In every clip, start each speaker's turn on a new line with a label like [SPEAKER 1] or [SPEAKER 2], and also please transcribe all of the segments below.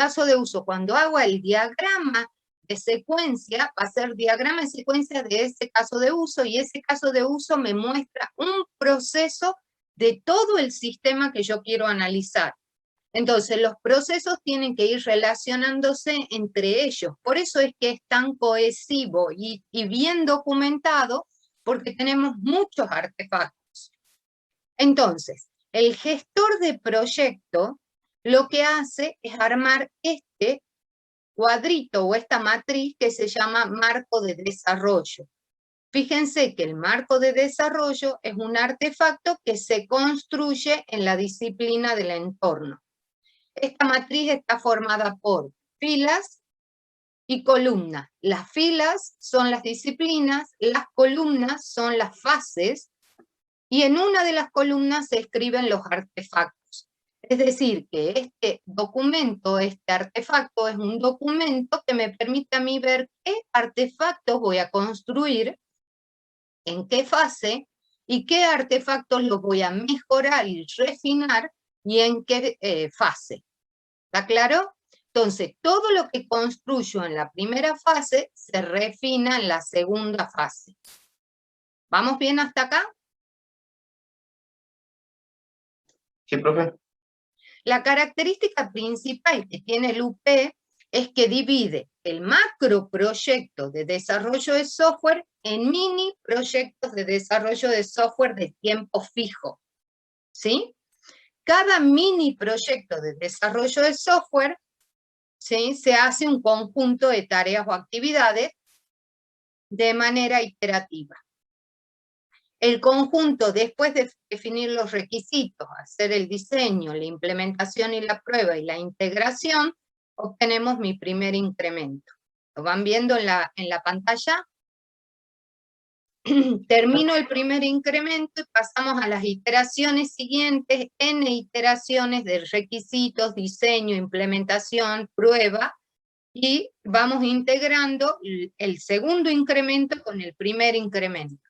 [SPEAKER 1] caso de uso, cuando hago el diagrama de secuencia, va a ser diagrama de secuencia de ese caso de uso, y ese caso de uso me muestra un proceso de todo el sistema que yo quiero analizar. Entonces, los procesos tienen que ir relacionándose entre ellos. Por eso es que es tan cohesivo y bien documentado, porque tenemos muchos artefactos. Entonces, el gestor de proyecto lo que hace es armar este cuadrito o esta matriz que se llama marco de desarrollo. Fíjense que el marco de desarrollo es un artefacto que se construye en la disciplina del entorno. Esta matriz está formada por filas y columnas. Las filas son las disciplinas, las columnas son las fases, y en una de las columnas se escriben los artefactos. Es decir, que este documento, este artefacto, es un documento que me permite a mí ver qué artefactos voy a construir, en qué fase, y qué artefactos los voy a mejorar y refinar, y en qué fase. ¿Está claro? Entonces, todo lo que construyo en la primera fase se refina en la segunda fase. ¿Vamos bien hasta acá?
[SPEAKER 2] Sí, profe.
[SPEAKER 1] La característica principal que tiene el UP es que divide el macroproyecto de desarrollo de software en mini proyectos de desarrollo de software de tiempo fijo. ¿Sí? Cada mini proyecto de desarrollo de software, ¿sí?, se hace un conjunto de tareas o actividades de manera iterativa. El conjunto, después de definir los requisitos, hacer el diseño, la implementación y la prueba y la integración, obtenemos mi primer incremento. ¿Lo van viendo en la pantalla? Termino el primer incremento y pasamos a las iteraciones siguientes, N iteraciones de requisitos, diseño, implementación, prueba, y vamos integrando el segundo incremento con el primer incremento.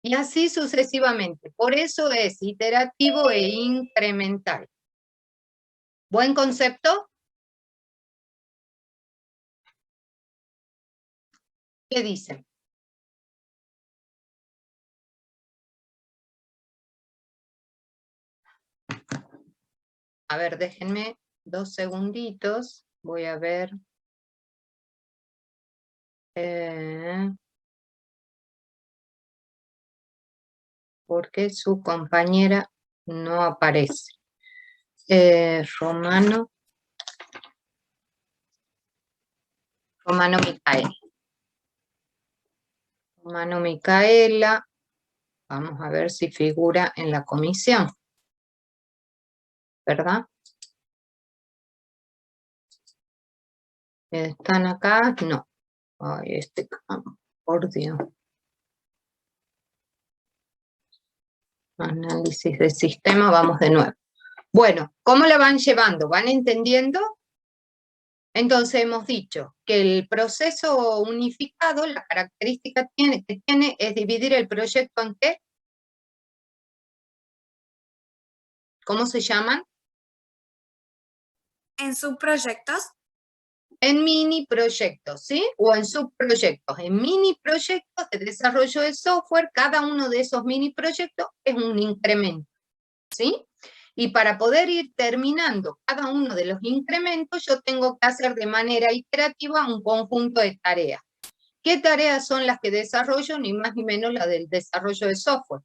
[SPEAKER 1] Y así sucesivamente. Por eso es iterativo e incremental. ¿Buen concepto? ¿Qué dicen? A ver, déjenme 2 segunditos. Voy a ver. ¿Por qué su compañera no aparece? Romano Micaela. Romano Micaela. Vamos a ver si figura en la comisión. ¿Verdad? ¿Están acá? No. Ay, por Dios. Análisis de sistema, vamos de nuevo. Bueno, ¿cómo la van llevando? ¿Van entendiendo? Entonces hemos dicho que el proceso unificado, la característica que tiene es dividir el proyecto en ¿qué? ¿Cómo se llaman?
[SPEAKER 3] En subproyectos.
[SPEAKER 1] En mini proyectos, ¿sí? O en subproyectos. En mini proyectos de desarrollo de software, cada uno de esos mini proyectos es un incremento, ¿sí? Y para poder ir terminando cada uno de los incrementos, yo tengo que hacer de manera iterativa un conjunto de tareas. ¿Qué tareas son las que desarrollo? Ni más ni menos la del desarrollo de software.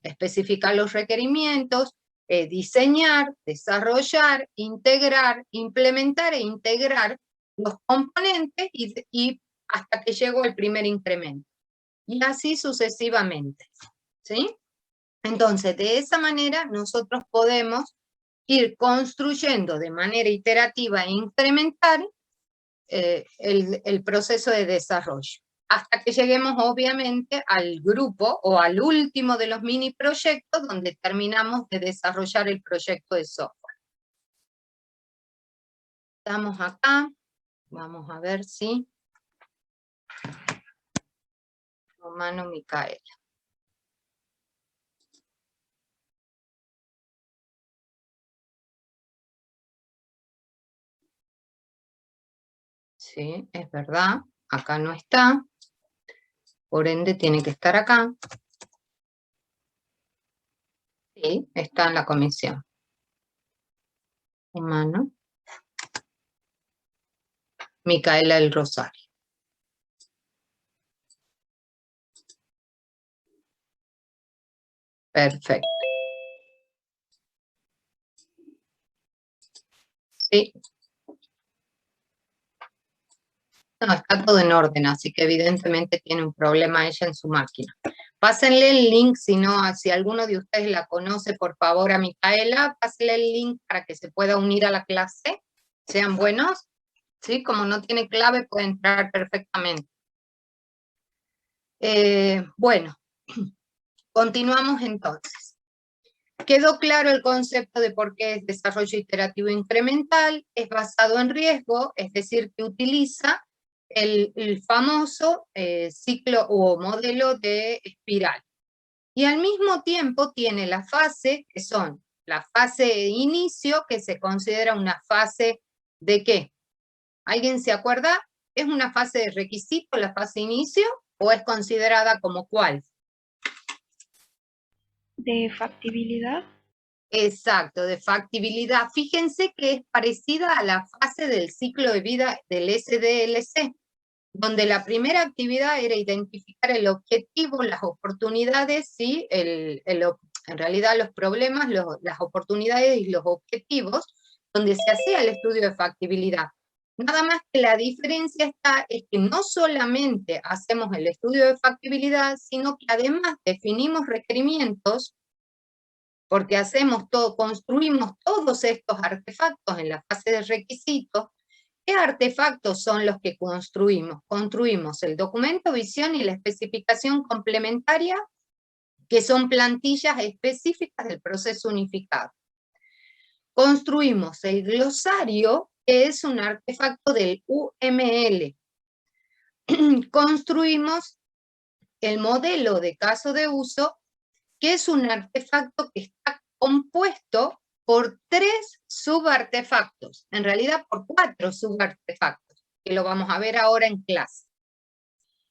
[SPEAKER 1] Especificar los requerimientos, diseñar, desarrollar, integrar, implementar e integrar los componentes y hasta que llego al primer incremento. Y así sucesivamente, ¿sí? Entonces, de esa manera nosotros podemos ir construyendo de manera iterativa e incremental el proceso de desarrollo, hasta que lleguemos obviamente al grupo o al último de los mini proyectos donde terminamos de desarrollar el proyecto de software. Estamos acá, vamos a ver si Romano Micaela. Sí, es verdad, acá no está, por ende tiene que estar acá. Sí, está en la comisión. Humano. Micaela del Rosario. Perfecto. Sí. No, está todo en orden, así que evidentemente tiene un problema ella en su máquina. Pásenle el link, si alguno de ustedes la conoce, por favor, a Micaela, pásenle el link para que se pueda unir a la clase. Sean buenos, ¿sí? Como no tiene clave, puede entrar perfectamente. Bueno, continuamos entonces. Quedó claro el concepto de por qué es desarrollo iterativo incremental, es basado en riesgo, es decir, que utiliza el famoso ciclo o modelo de espiral. Y al mismo tiempo tiene la fase, que son la fase de inicio, que se considera una fase de ¿qué? ¿Alguien se acuerda? ¿Es una fase de requisito la fase de inicio o es considerada como cuál?
[SPEAKER 3] De factibilidad.
[SPEAKER 1] Exacto, de factibilidad. Fíjense que es parecida a la fase del ciclo de vida del SDLC, donde la primera actividad era identificar el objetivo, las oportunidades, ¿sí? En realidad los problemas, las oportunidades y los objetivos, donde se hacía el estudio de factibilidad. Nada más que la diferencia es que no solamente hacemos el estudio de factibilidad, sino que además definimos requerimientos, porque construimos todos estos artefactos en la fase de requisitos. ¿Qué artefactos son los que construimos? Construimos el documento, visión y la especificación complementaria, que son plantillas específicas del proceso unificado. Construimos el glosario, que es un artefacto del UML. Construimos el modelo de caso de uso, que es un artefacto que está compuesto por 3 subartefactos, en realidad por 4 subartefactos, que lo vamos a ver ahora en clase.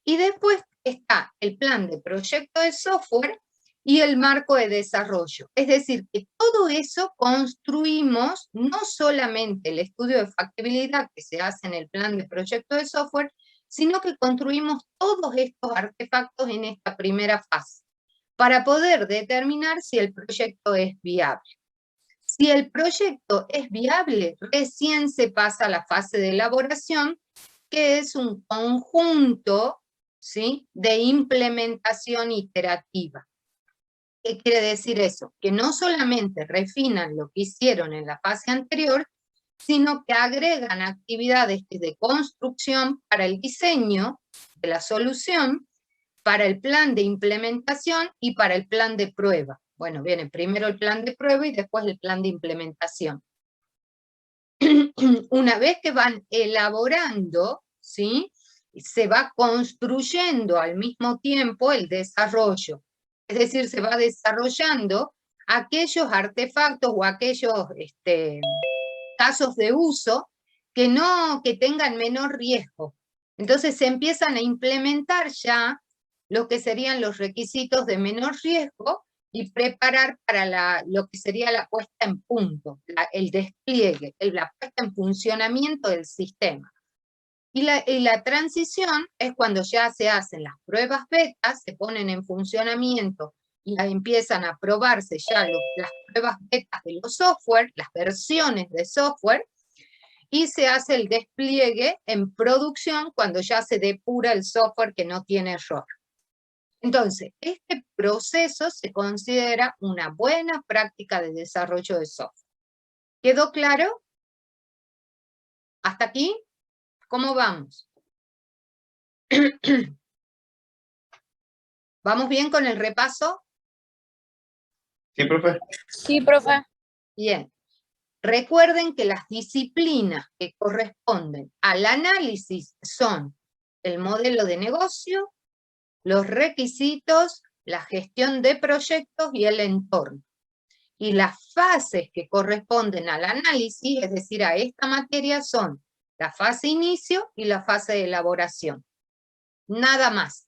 [SPEAKER 1] Y después está el plan de proyecto de software y el marco de desarrollo. Es decir, que todo eso construimos no solamente el estudio de factibilidad que se hace en el plan de proyecto de software, sino que construimos todos estos artefactos en esta primera fase, para poder determinar si el proyecto es viable. Si el proyecto es viable, recién se pasa a la fase de elaboración, que es un conjunto, ¿sí?, de implementación iterativa. ¿Qué quiere decir eso? Que no solamente refinan lo que hicieron en la fase anterior, sino que agregan actividades de construcción para el diseño de la solución, para el plan de implementación y para el plan de prueba. Bueno, viene primero el plan de prueba y después el plan de implementación. Una vez que van elaborando, ¿sí?, se va construyendo al mismo tiempo el desarrollo. Es decir, se va desarrollando aquellos artefactos o aquellos casos de uso que tengan menor riesgo. Entonces se empiezan a implementar ya lo que serían los requisitos de menor riesgo y preparar para lo que sería la puesta en punto, el despliegue, la puesta en funcionamiento del sistema. Y la transición es cuando ya se hacen las pruebas beta, se ponen en funcionamiento y empiezan a probarse ya las pruebas beta de los software, las versiones de software, y se hace el despliegue en producción cuando ya se depura el software que no tiene error. Entonces, este proceso se considera una buena práctica de desarrollo de software. ¿Quedó claro? ¿Hasta aquí? ¿Cómo vamos? ¿Vamos bien con el repaso?
[SPEAKER 2] Sí, profe.
[SPEAKER 3] Sí, profe.
[SPEAKER 1] Bien. Recuerden que las disciplinas que corresponden al análisis son el modelo de negocio, los requisitos, la gestión de proyectos y el entorno. Y las fases que corresponden al análisis, es decir, a esta materia, son la fase inicio y la fase de elaboración. Nada más.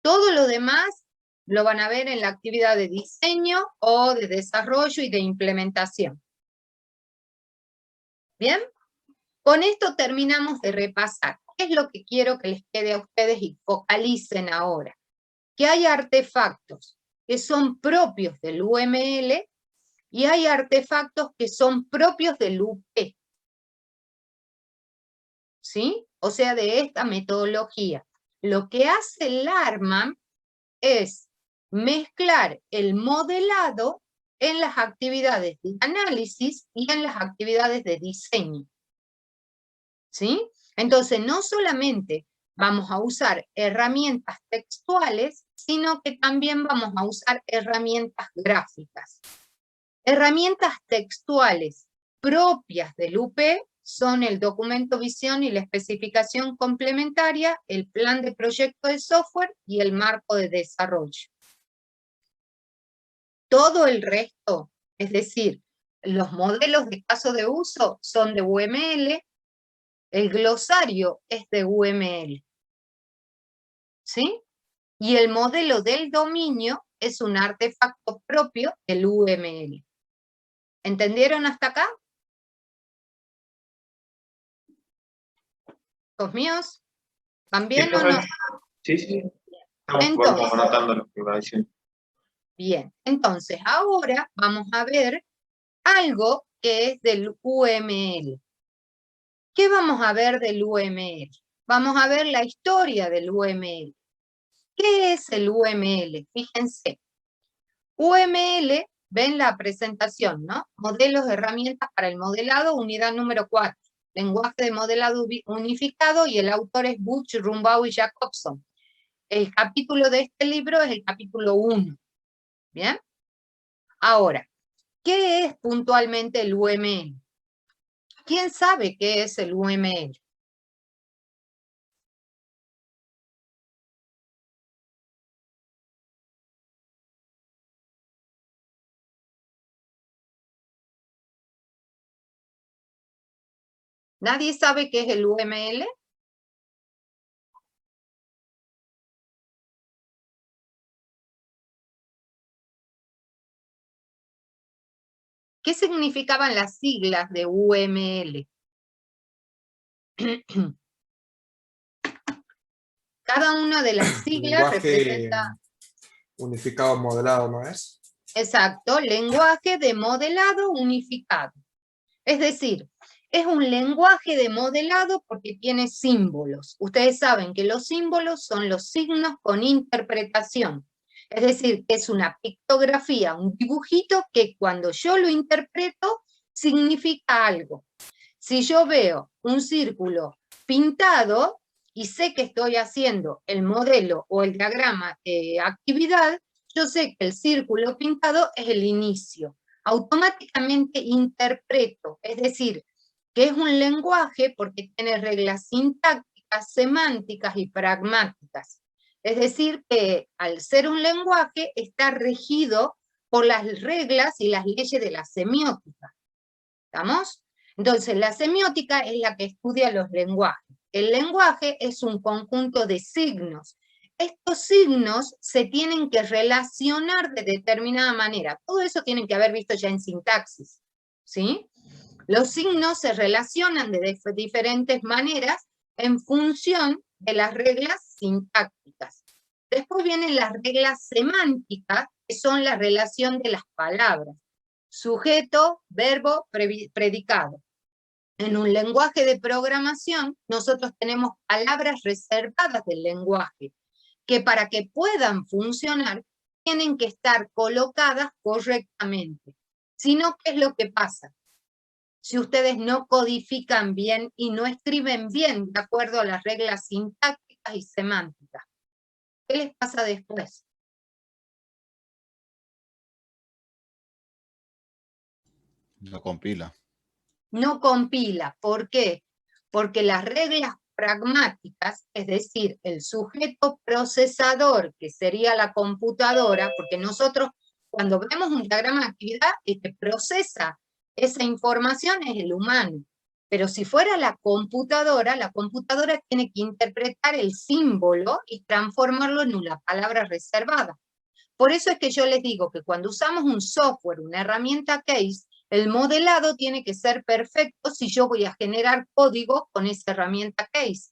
[SPEAKER 1] Todo lo demás lo van a ver en la actividad de diseño o de desarrollo y de implementación. ¿Bien? Con esto terminamos de repasar. ¿Qué es lo que quiero que les quede a ustedes y focalicen ahora? Que hay artefactos que son propios del UML y hay artefactos que son propios del UP. ¿Sí? O sea, de esta metodología. Lo que hace el ARMAN es mezclar el modelado en las actividades de análisis y en las actividades de diseño. ¿Sí? Entonces, no solamente vamos a usar herramientas textuales, sino que también vamos a usar herramientas gráficas. Herramientas textuales propias del UP son el documento visión y la especificación complementaria, el plan de proyecto de software y el marco de desarrollo. Todo el resto, es decir, los modelos de caso de uso son de UML, el glosario es de UML, ¿sí? Y el modelo del dominio es un artefacto propio del UML. ¿Entendieron hasta acá? ¿Los míos? ¿Van bien o no?
[SPEAKER 2] Sí. Estamos
[SPEAKER 1] Entonces,
[SPEAKER 2] anotando lo que va diciendo.
[SPEAKER 1] bien, entonces ahora vamos a ver algo que es del UML. ¿Qué vamos a ver del UML? Vamos a ver la historia del UML. ¿Qué es el UML? Fíjense. UML, ven la presentación, ¿no? Modelos, herramientas para el modelado, unidad número 4. Lenguaje de modelado unificado y el autor es Butch, Rumbaugh y Jacobson. El capítulo de este libro es el capítulo 1. ¿Bien? Ahora, ¿qué es puntualmente el UML? ¿Quién sabe qué es el UML? ¿Nadie sabe qué es el UML? ¿Qué significaban las siglas de UML? Cada una de las siglas representa...
[SPEAKER 4] Unificado modelado, ¿no es?
[SPEAKER 1] Exacto, lenguaje de modelado unificado. Es decir, es un lenguaje de modelado porque tiene símbolos. Ustedes saben que los símbolos son los signos con interpretación. Es decir, que es una pictografía, un dibujito que cuando yo lo interpreto significa algo. Si yo veo un círculo pintado y sé que estoy haciendo el modelo o el diagrama de actividad, yo sé que el círculo pintado es el inicio. Automáticamente interpreto, es decir, que es un lenguaje porque tiene reglas sintácticas, semánticas y pragmáticas. Es decir, que al ser un lenguaje está regido por las reglas y las leyes de la semiótica. ¿Estamos? Entonces, la semiótica es la que estudia los lenguajes. El lenguaje es un conjunto de signos. Estos signos se tienen que relacionar de determinada manera. Todo eso tienen que haber visto ya en sintaxis, ¿sí? Los signos se relacionan de diferentes maneras en función de las reglas sintácticas. Después vienen las reglas semánticas, que son la relación de las palabras. Sujeto, verbo, predicado. En un lenguaje de programación, nosotros tenemos palabras reservadas del lenguaje, que para que puedan funcionar, tienen que estar colocadas correctamente. Si no, ¿qué es lo que pasa? Si ustedes no codifican bien y no escriben bien de acuerdo a las reglas sintácticas y semánticas, ¿qué les pasa después?
[SPEAKER 5] No compila.
[SPEAKER 1] No compila. ¿Por qué? Porque las reglas pragmáticas, es decir, el sujeto procesador, que sería la computadora, porque nosotros cuando vemos un diagrama de actividad, el que procesa esa información es el humano. Pero si fuera la computadora tiene que interpretar el símbolo y transformarlo en una palabra reservada. Por eso es que yo les digo que cuando usamos un software, una herramienta case, el modelado tiene que ser perfecto si yo voy a generar código con esa herramienta case.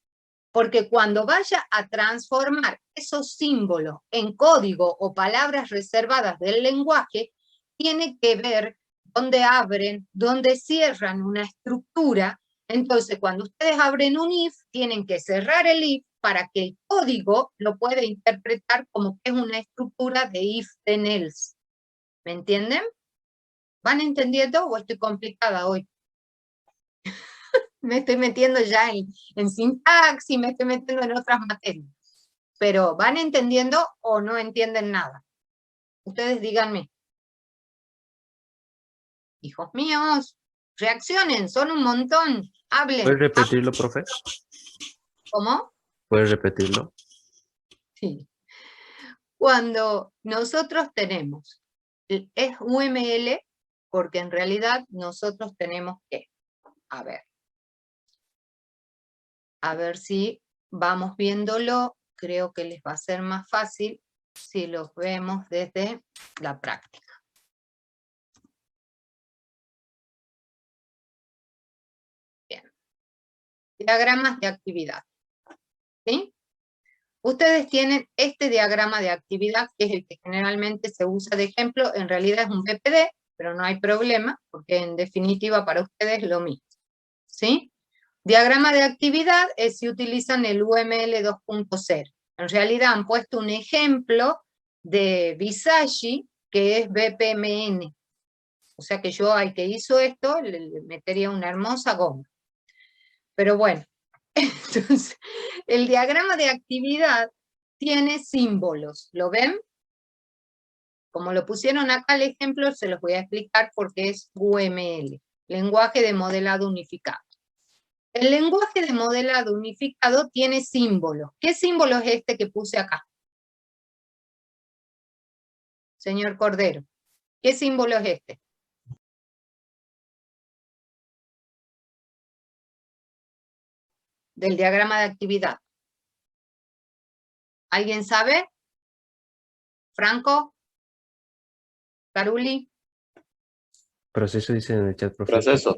[SPEAKER 1] Porque cuando vaya a transformar esos símbolos en código o palabras reservadas del lenguaje, tiene que ver dónde abren, dónde cierran una estructura. Entonces, cuando ustedes abren un if, tienen que cerrar el if para que el código lo pueda interpretar como que es una estructura de if then else. ¿Me entienden? ¿Van entendiendo o estoy complicada hoy? Me estoy metiendo ya en sintaxis, me estoy metiendo en otras materias. Pero ¿van entendiendo o no entienden nada? Ustedes díganme. Hijos míos, reaccionen, son un montón. Hablen.
[SPEAKER 6] ¿Puedes repetirlo, profe?
[SPEAKER 1] ¿Cómo?
[SPEAKER 6] ¿Puedes repetirlo?
[SPEAKER 1] Sí. Cuando nosotros tenemos, es UML, porque en realidad nosotros tenemos que, a ver si vamos viéndolo, creo que les va a ser más fácil si los vemos desde la práctica. Bien. Diagramas de actividad. ¿Sí? Ustedes tienen este diagrama de actividad, que es el que generalmente se usa de ejemplo, en realidad es un BPD, pero no hay problema, porque en definitiva para ustedes es lo mismo. ¿Sí? Diagrama de actividad es si utilizan el UML 2.0. En realidad han puesto un ejemplo de Visagi, que es BPMN. O sea que yo al que hizo esto le metería una hermosa goma. Pero bueno, entonces el diagrama de actividad tiene símbolos. ¿Lo ven? Como lo pusieron acá el ejemplo, se los voy a explicar porque es UML, lenguaje de modelado unificado. El lenguaje de modelado unificado tiene símbolos. ¿Qué símbolo es este que puse acá? Señor Cordero, ¿qué símbolo es este? Del diagrama de actividad. ¿Alguien sabe? ¿Franco? ¿Caruli?
[SPEAKER 6] Proceso dice en el chat, profe.
[SPEAKER 2] Proceso.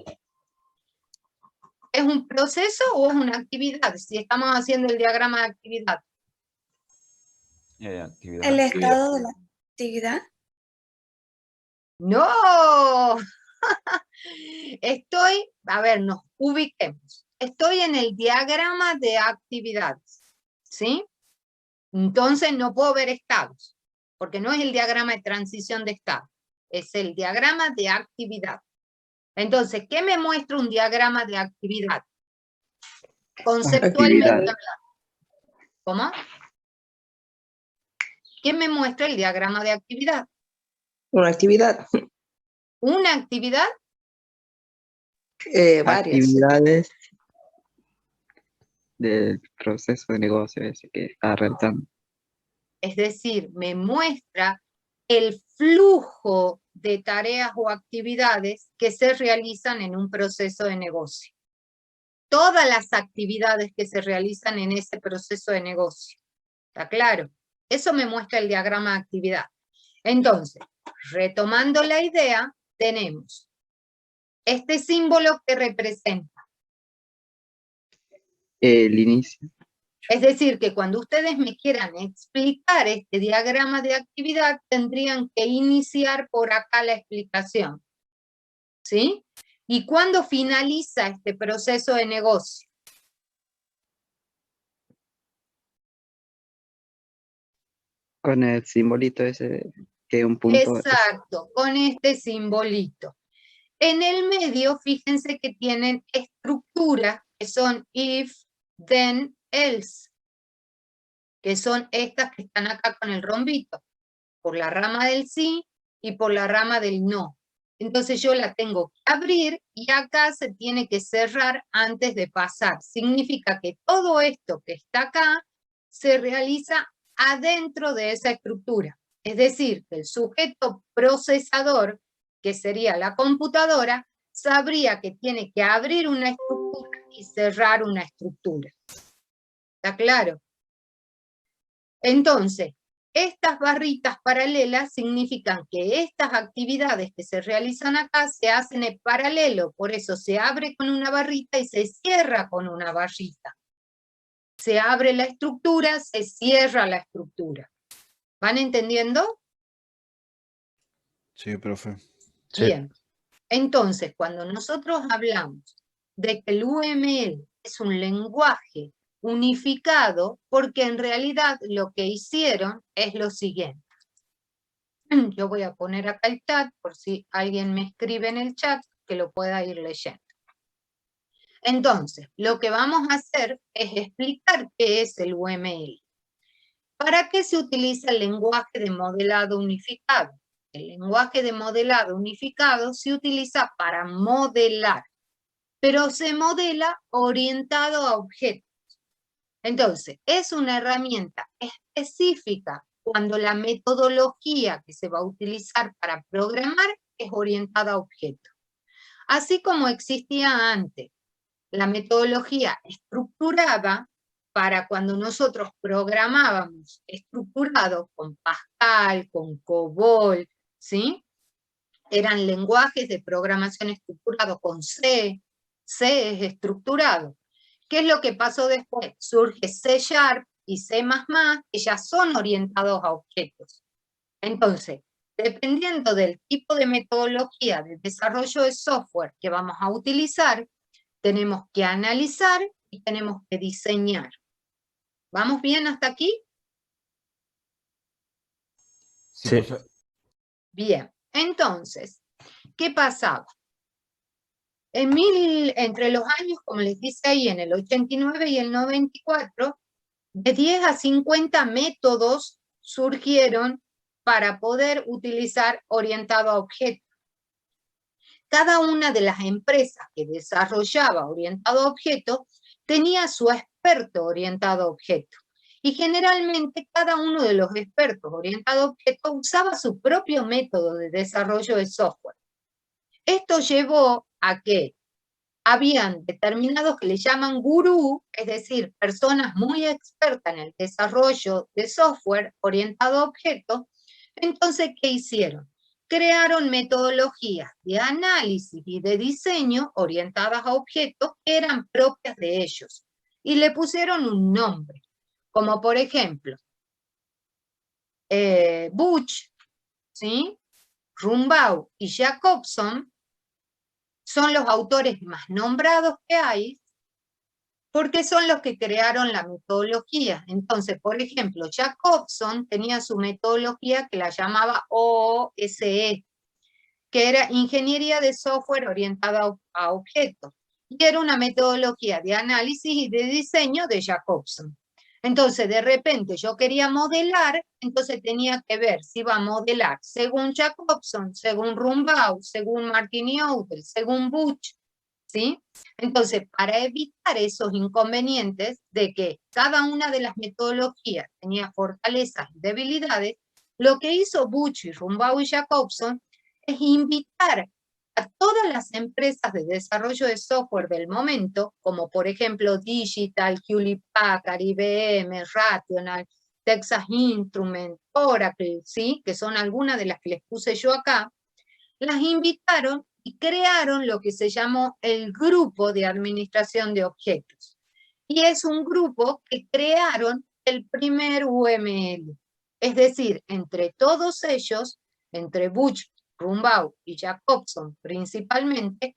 [SPEAKER 1] ¿Es un proceso o es una actividad? Si estamos haciendo el diagrama de actividad.
[SPEAKER 7] Actividad.
[SPEAKER 3] El estado de la actividad.
[SPEAKER 1] ¡No! Estoy, a ver, nos ubiquemos. Estoy en el diagrama de actividades, ¿sí? Entonces no puedo ver estados, porque no es el diagrama de transición de estado, es el diagrama de actividad. Entonces, ¿qué me muestra un diagrama de actividad? Conceptualmente hablando. ¿Cómo? ¿Qué me muestra el diagrama de actividad?
[SPEAKER 8] Una actividad.
[SPEAKER 1] ¿Una actividad?
[SPEAKER 8] Varias.
[SPEAKER 7] Actividades del proceso de negocio ese que está realizando.
[SPEAKER 1] Es decir, me muestra el flujo de tareas o actividades que se realizan en un proceso de negocio. Todas las actividades que se realizan en ese proceso de negocio. ¿Está claro? Eso me muestra el diagrama de actividad. Entonces, retomando la idea, tenemos este símbolo que representa.
[SPEAKER 7] El inicio.
[SPEAKER 1] Es decir, que cuando ustedes me quieran explicar este diagrama de actividad, tendrían que iniciar por acá la explicación. ¿Sí? ¿Y cuándo finaliza este proceso de negocio?
[SPEAKER 7] Con el simbolito ese que es un punto.
[SPEAKER 1] Exacto, con este simbolito. En el medio, fíjense que tienen estructuras que son if, then, else, que son estas que están acá con el rombito, por la rama del sí y por la rama del no. Entonces yo la tengo que abrir y acá se tiene que cerrar antes de pasar. Significa que todo esto que está acá se realiza adentro de esa estructura. Es decir, que el sujeto procesador, que sería la computadora, sabría que tiene que abrir una estructura y cerrar una estructura. ¿Está claro? Entonces, estas barritas paralelas significan que estas actividades que se realizan acá se hacen en paralelo, por eso se abre con una barrita y se cierra con una barrita. Se abre la estructura, se cierra la estructura. ¿Van entendiendo?
[SPEAKER 5] Sí, profe.
[SPEAKER 6] Sí.
[SPEAKER 1] Bien. Entonces, cuando nosotros hablamos de que el UML es un lenguaje unificado, porque en realidad lo que hicieron es lo siguiente. Yo voy a poner acá el chat, por si alguien me escribe en el chat, que lo pueda ir leyendo. Entonces, lo que vamos a hacer es explicar qué es el UML. ¿Para qué se utiliza el lenguaje de modelado unificado? El lenguaje de modelado unificado se utiliza para modelar, pero se modela orientado a objetos. Entonces, es una herramienta específica cuando la metodología que se va a utilizar para programar es orientada a objetos. Así como existía antes la metodología estructurada, para cuando nosotros programábamos estructurado con Pascal, con COBOL, ¿sí? Eran lenguajes de programación estructurado con C. C es estructurado. ¿Qué es lo que pasó después? Surge C# y C++, que ya son orientados a objetos. Entonces, dependiendo del tipo de metodología de desarrollo de software que vamos a utilizar, tenemos que analizar y tenemos que diseñar. ¿Vamos bien hasta aquí?
[SPEAKER 6] Sí.
[SPEAKER 5] Profe.
[SPEAKER 1] Bien, entonces, ¿qué pasaba? Entre los años, como les dice ahí, en el 89 y el 94, de 10 a 50 métodos surgieron para poder utilizar orientado a objetos. Cada una de las empresas que desarrollaba orientado a objetos tenía su experto orientado a objetos. Y generalmente cada uno de los expertos orientados a objetos usaba su propio método de desarrollo de software. Esto llevó a que habían determinados que le llaman gurú, es decir, personas muy expertas en el desarrollo de software orientado a objetos. Entonces, ¿qué hicieron? Crearon metodologías de análisis y de diseño orientadas a objetos que eran propias de ellos. Y le pusieron un nombre, como por ejemplo, Butch, ¿sí? Rumbaugh y Jacobson son los autores más nombrados que hay, porque son los que crearon la metodología. Entonces, por ejemplo, Jacobson tenía su metodología que la llamaba OSE, que era Ingeniería de Software Orientada a Objetos, y era una metodología de análisis y de diseño de Jacobson. Entonces, de repente yo quería modelar, entonces tenía que ver si iba a modelar según Jacobson, según Rumbaugh, según Martini-Outel, según Butch, ¿sí? Entonces, para evitar esos inconvenientes de que cada una de las metodologías tenía fortalezas y debilidades, lo que hizo Butch y Rumbaugh y Jacobson es invitar a todas las empresas de desarrollo de software del momento, como por ejemplo Digital, Hewlett Packard, IBM, Rational, Texas Instruments, Oracle, ¿sí? Que son algunas de las que les puse yo acá, las invitaron y crearon lo que se llamó el Grupo de Administración de Objetos. Y es un grupo que crearon el primer UML. Es decir, entre todos ellos, entre Butch, Rumbaugh y Jacobson principalmente,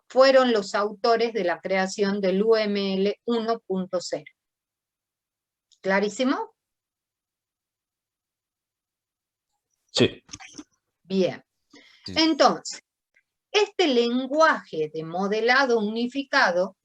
[SPEAKER 1] fueron los autores de la creación del UML 1.0. ¿Clarísimo?
[SPEAKER 6] Sí.
[SPEAKER 1] Bien.
[SPEAKER 5] Sí.
[SPEAKER 1] Entonces, este lenguaje de modelado unificado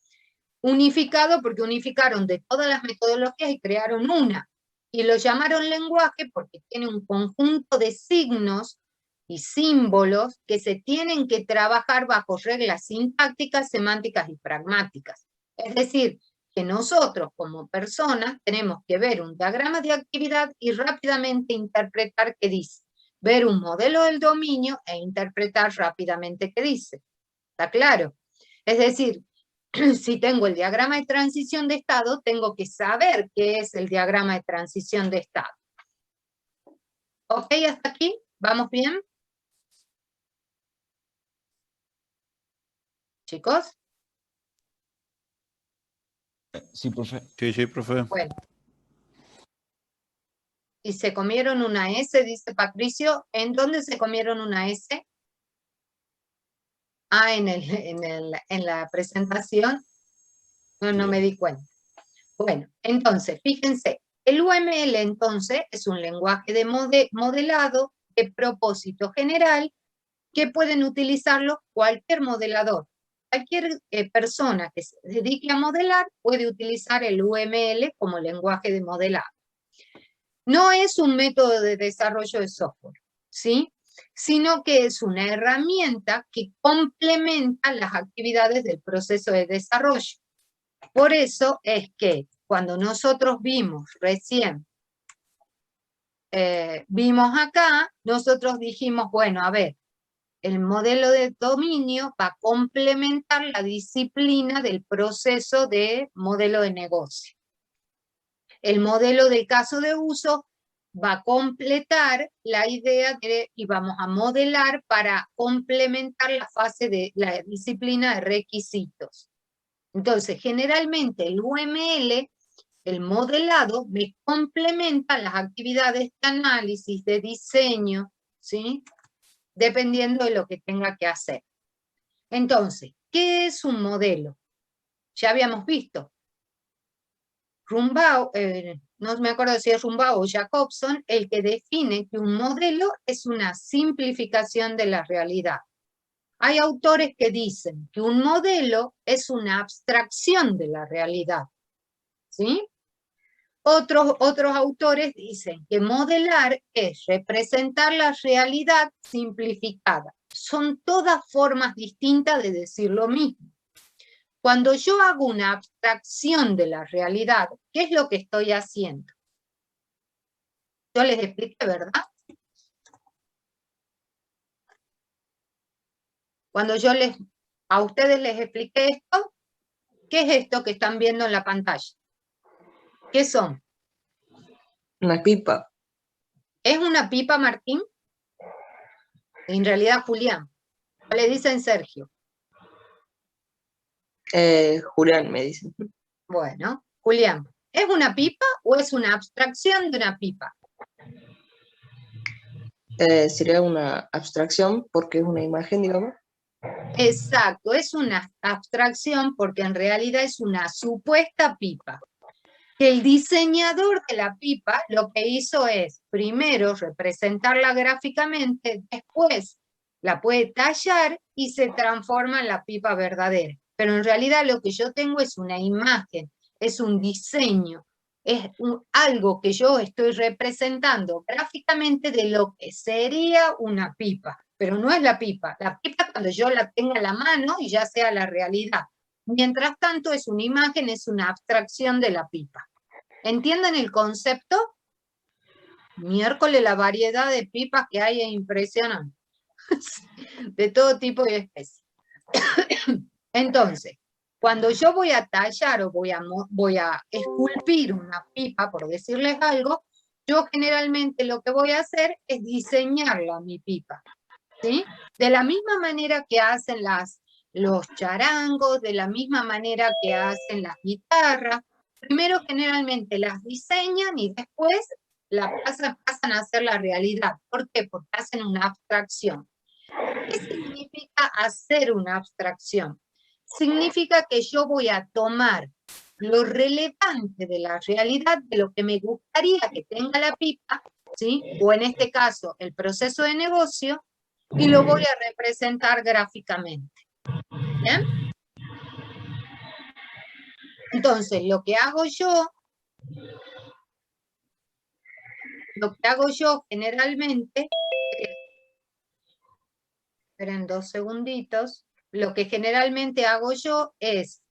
[SPEAKER 1] porque unificaron de todas las metodologías y crearon una, y lo llamaron lenguaje porque tiene un conjunto de signos y símbolos que se tienen que trabajar bajo reglas sintácticas, semánticas y pragmáticas. Es decir, que nosotros como personas tenemos que ver un diagrama de actividad y rápidamente interpretar qué dice. Ver un modelo del dominio e interpretar rápidamente qué dice. ¿Está claro? Es decir, si tengo el diagrama de transición de estado, tengo que saber qué es el diagrama de transición de estado. ¿Ok? ¿Hasta aquí? ¿Vamos bien? ¿Chicos?
[SPEAKER 6] Sí, profe.
[SPEAKER 5] Sí, sí, profe.
[SPEAKER 1] Bueno. Y se comieron una S, dice Patricio. ¿En dónde se comieron una S? Ah, en la presentación. No me di cuenta. Bueno, entonces, fíjense, el UML entonces es un lenguaje de modelado de propósito general que pueden utilizarlo cualquier modelador. Cualquier persona que se dedique a modelar puede utilizar el UML como lenguaje de modelado. No es un método de desarrollo de software, ¿sí? Sino que es una herramienta que complementa las actividades del proceso de desarrollo. Por eso es que cuando nosotros vimos recién, vimos acá, nosotros dijimos, bueno, a ver, el modelo de dominio va a complementar la disciplina del proceso de modelo de negocio. El modelo del caso de uso va a completar la idea y vamos a modelar para complementar la fase de la disciplina de requisitos. Entonces, generalmente el UML, el modelado, me complementa las actividades de análisis, de diseño, ¿sí? Dependiendo de lo que tenga que hacer. Entonces, ¿qué es un modelo? Ya habíamos visto. Rumbaugh, no me acuerdo si es Rumbaugh o Jacobson, el que define que un modelo es una simplificación de la realidad. Hay autores que dicen que un modelo es una abstracción de la realidad, ¿sí? Otros autores dicen que modelar es representar la realidad simplificada. Son todas formas distintas de decir lo mismo. Cuando yo hago una abstracción de la realidad, ¿qué es lo que estoy haciendo? Yo les expliqué, ¿verdad? Cuando yo a ustedes les expliqué esto, ¿qué es esto que están viendo en la pantalla? ¿Qué son?
[SPEAKER 8] Una pipa.
[SPEAKER 1] ¿Es una pipa, Martín? En realidad, Julián. Le dicen Sergio.
[SPEAKER 8] Julián, me dicen.
[SPEAKER 1] Bueno, Julián, ¿es una pipa o es una abstracción de una pipa?
[SPEAKER 8] Sería una abstracción porque es una imagen, digamos.
[SPEAKER 1] Exacto, es una abstracción porque en realidad es una supuesta pipa. El diseñador de la pipa lo que hizo es, primero, representarla gráficamente, después la puede tallar y se transforma en la pipa verdadera. Pero en realidad lo que yo tengo es una imagen, es un diseño, es algo que yo estoy representando gráficamente de lo que sería una pipa. Pero no es la pipa cuando yo la tenga en la mano y ya sea la realidad. Mientras tanto es una imagen, es una abstracción de la pipa. ¿Entienden el concepto? Miércoles la variedad de pipas que hay es impresionante. De todo tipo y especie. Entonces, cuando yo voy a tallar o voy a esculpir una pipa, por decirles algo, yo generalmente lo que voy a hacer es diseñarla, mi pipa. ¿Sí? De la misma manera que hacen los charangos, de la misma manera que hacen las guitarras. Primero generalmente las diseñan y después pasan a ser la realidad. ¿Por qué? Porque hacen una abstracción. ¿Qué significa hacer una abstracción? Significa que yo voy a tomar lo relevante de la realidad, de lo que me gustaría que tenga la pipa, ¿sí? O en este caso, el proceso de negocio, y lo voy a representar gráficamente. ¿Bien? Entonces, lo que hago yo generalmente, esperen 2 segunditos, lo que generalmente hago yo es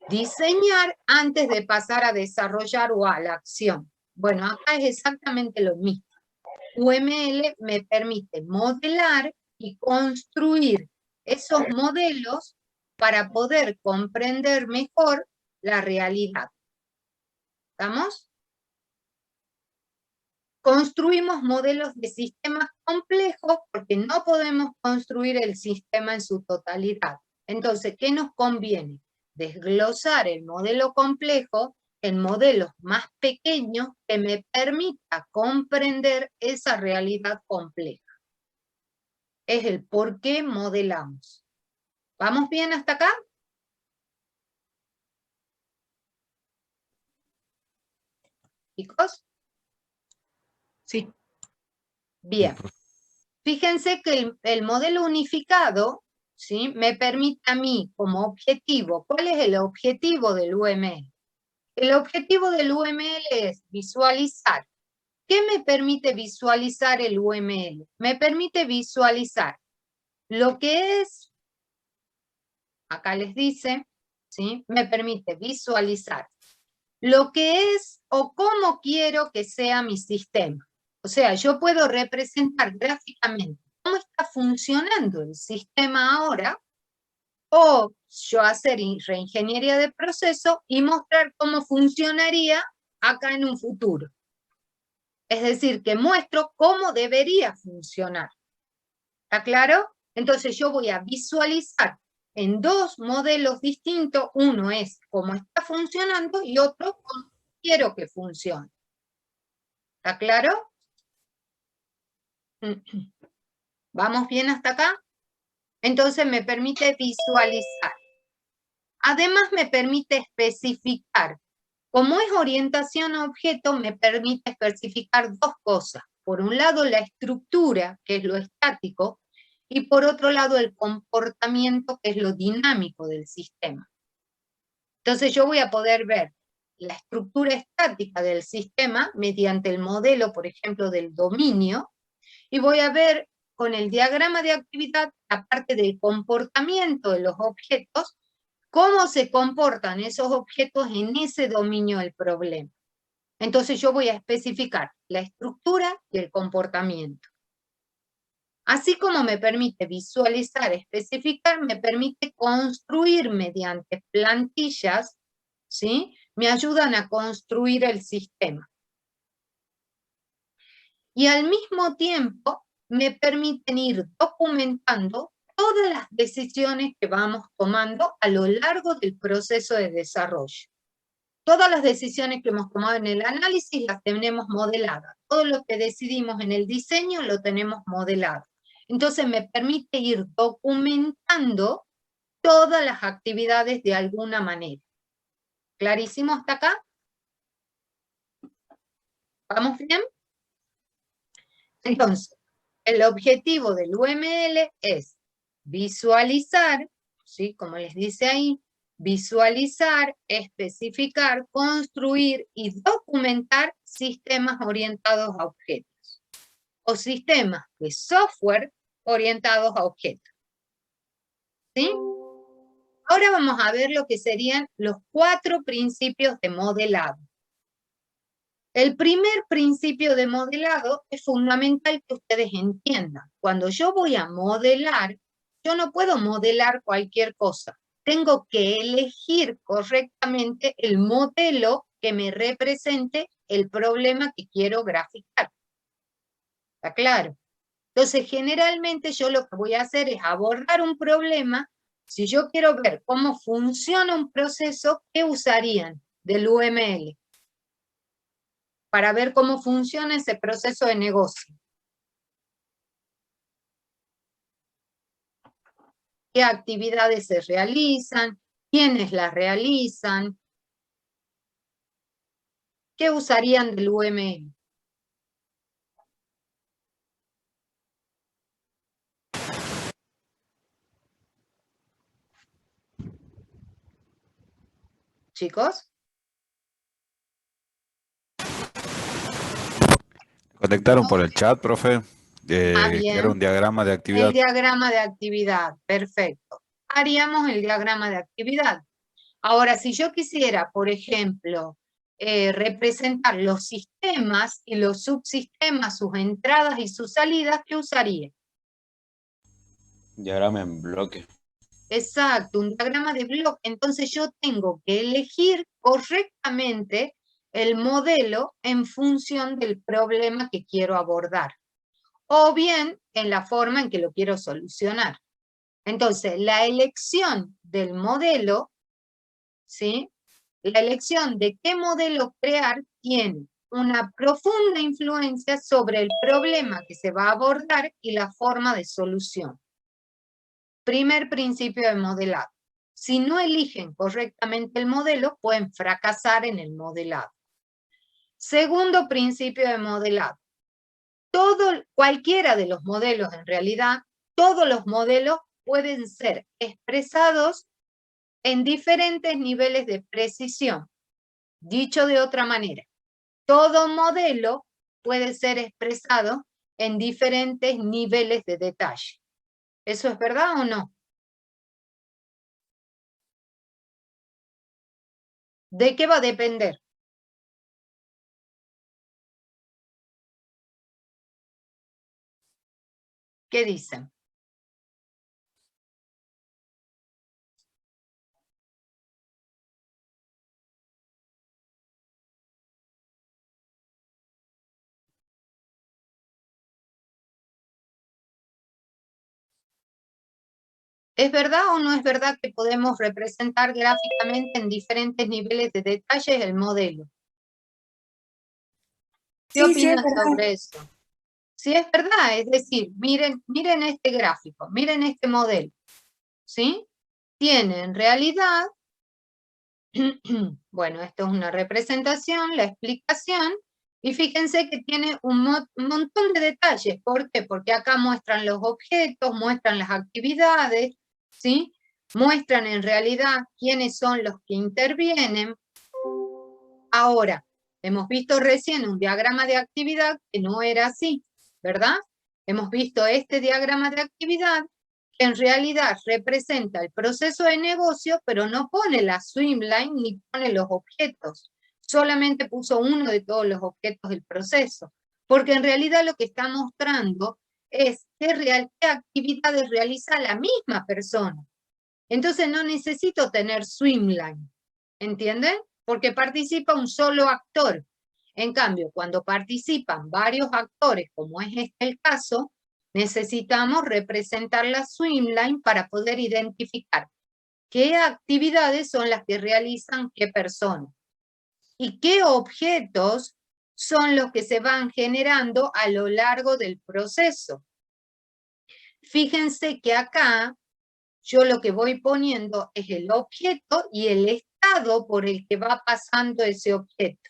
[SPEAKER 1] diseñar antes de pasar a desarrollar o a la acción. Bueno, acá es exactamente lo mismo. UML me permite modelar y construir esos modelos para poder comprender mejor la realidad. ¿Estamos? Construimos modelos de sistemas complejos porque no podemos construir el sistema en su totalidad. Entonces, ¿qué nos conviene? Desglosar el modelo complejo en modelos más pequeños que me permita comprender esa realidad compleja. Es el por qué modelamos. ¿Vamos bien hasta acá? ¿Chicos?
[SPEAKER 8] Sí.
[SPEAKER 1] Bien. Fíjense que el modelo unificado, ¿sí?, me permite a mí como objetivo. ¿Cuál es el objetivo del UML? El objetivo del UML es visualizar. ¿Qué me permite visualizar el UML? Me permite visualizar lo que es, acá les dice, ¿sí?, me permite visualizar lo que es o cómo quiero que sea mi sistema. O sea, yo puedo representar gráficamente cómo está funcionando el sistema ahora, o yo hacer reingeniería de proceso y mostrar cómo funcionaría acá en un futuro. Es decir, que muestro cómo debería funcionar. ¿Está claro? Entonces yo voy a visualizar en dos modelos distintos. Uno es cómo está funcionando y otro cómo quiero que funcione. ¿Está claro? ¿Vamos bien hasta acá? Entonces me permite visualizar. Además me permite especificar. Como es orientación a objeto, me permite especificar dos cosas. Por un lado, la estructura, que es lo estático, y por otro lado, el comportamiento, que es lo dinámico del sistema. Entonces yo voy a poder ver la estructura estática del sistema mediante el modelo, por ejemplo, del dominio, y voy a ver con el diagrama de actividad la parte del comportamiento de los objetos, cómo se comportan esos objetos en ese dominio del problema. Entonces yo voy a especificar la estructura y el comportamiento. Así como me permite visualizar, especificar, me permite construir mediante plantillas, ¿sí? Me ayudan a construir el sistema. Y al mismo tiempo me permiten ir documentando todas las decisiones que vamos tomando a lo largo del proceso de desarrollo. Todas las decisiones que hemos tomado en el análisis las tenemos modeladas. Todo lo que decidimos en el diseño lo tenemos modelado. Entonces me permite ir documentando todas las actividades de alguna manera. ¿Clarísimo hasta acá? ¿Vamos bien? Entonces, el objetivo del UML es visualizar, ¿sí?, como les dice ahí, visualizar, especificar, construir y documentar sistemas orientados a objetos o sistemas de software orientados a objetos. ¿Sí? Ahora vamos a ver lo que serían los 4 principios de modelado. El primer principio de modelado es fundamental que ustedes entiendan. Cuando yo voy a modelar, yo no puedo modelar cualquier cosa. Tengo que elegir correctamente el modelo que me represente el problema que quiero graficar. ¿Está claro? Entonces, generalmente yo lo que voy a hacer es abordar un problema. Si yo quiero ver cómo funciona un proceso, ¿qué usarían del UML? Para ver cómo funciona ese proceso de negocio. ¿Qué actividades se realizan? ¿Quiénes las realizan? ¿Qué usarían del UML? ¿Chicos?
[SPEAKER 5] Conectaron por el chat, profe.
[SPEAKER 1] Bien.
[SPEAKER 5] Era un diagrama de actividad.
[SPEAKER 1] El diagrama de actividad, perfecto. Haríamos el diagrama de actividad. Ahora, si yo quisiera, por ejemplo, representar los sistemas y los subsistemas, sus entradas y sus salidas, ¿qué usaría?
[SPEAKER 6] Diagrama en bloque.
[SPEAKER 1] Exacto, un diagrama de bloque. Entonces yo tengo que elegir correctamente el modelo en función del problema que quiero abordar, o bien en la forma en que lo quiero solucionar. Entonces, la elección del modelo, ¿sí? La elección de qué modelo crear tiene una profunda influencia sobre el problema que se va a abordar y la forma de solución. Primer principio de modelado. Si no eligen correctamente el modelo, pueden fracasar en el modelado. Segundo principio de modelado. Cualquiera de los modelos, en realidad, todos los modelos pueden ser expresados en diferentes niveles de precisión. Dicho de otra manera, todo modelo puede ser expresado en diferentes niveles de detalle. ¿Eso es verdad o no? ¿De qué va a depender? ¿Qué dicen? ¿Es verdad o no es verdad que podemos representar gráficamente en diferentes niveles de detalles el modelo? ¿Qué
[SPEAKER 3] Sí, sí, es
[SPEAKER 1] opinan
[SPEAKER 3] verdad.
[SPEAKER 1] sobre eso? Sí, es verdad, es decir, miren este gráfico, miren este modelo, ¿sí? Tiene en realidad, bueno, esto es una representación, la explicación, y fíjense que tiene un montón de detalles. ¿Por qué? Porque acá muestran los objetos, muestran las actividades, ¿sí? Muestran en realidad quiénes son los que intervienen. Ahora, hemos visto recién un diagrama de actividad que no era así, ¿verdad? Hemos visto este diagrama de actividad que en realidad representa el proceso de negocio, pero no pone la swimline ni pone los objetos. Solamente puso uno de todos los objetos del proceso. Porque en realidad lo que está mostrando es qué actividades realiza la misma persona. Entonces no necesito tener swimline, ¿entienden? Porque participa un solo actor. En cambio, cuando participan varios actores, como es este el caso, necesitamos representar la swimline para poder identificar qué actividades son las que realizan qué personas y qué objetos son los que se van generando a lo largo del proceso. Fíjense que acá yo lo que voy poniendo es el objeto y el estado por el que va pasando ese objeto.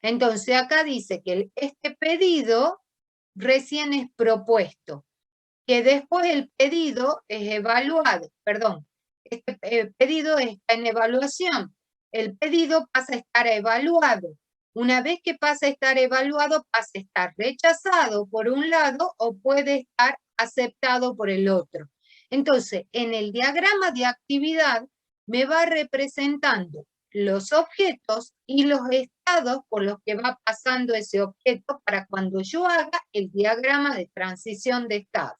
[SPEAKER 1] Entonces acá dice que este pedido recién es propuesto, que después el pedido es evaluado, perdón, este pedido está en evaluación, el pedido pasa a estar evaluado. Una vez que pasa a estar evaluado, pasa a estar rechazado por un lado o puede estar aceptado por el otro. Entonces, en el diagrama de actividad me va representando los objetos y los estados por los que va pasando ese objeto para cuando yo haga el diagrama de transición de estado.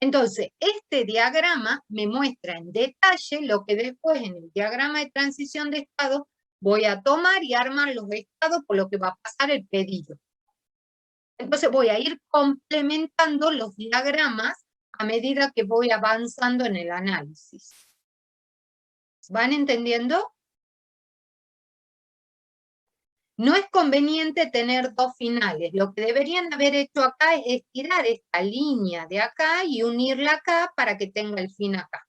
[SPEAKER 1] Entonces, este diagrama me muestra en detalle lo que después en el diagrama de transición de estado voy a tomar y armar los estados por lo que va a pasar el pedido. Entonces voy a ir complementando los diagramas a medida que voy avanzando en el análisis. ¿Van entendiendo? No es conveniente tener dos finales. Lo que deberían haber hecho acá es estirar esta línea de acá y unirla acá para que tenga el fin acá.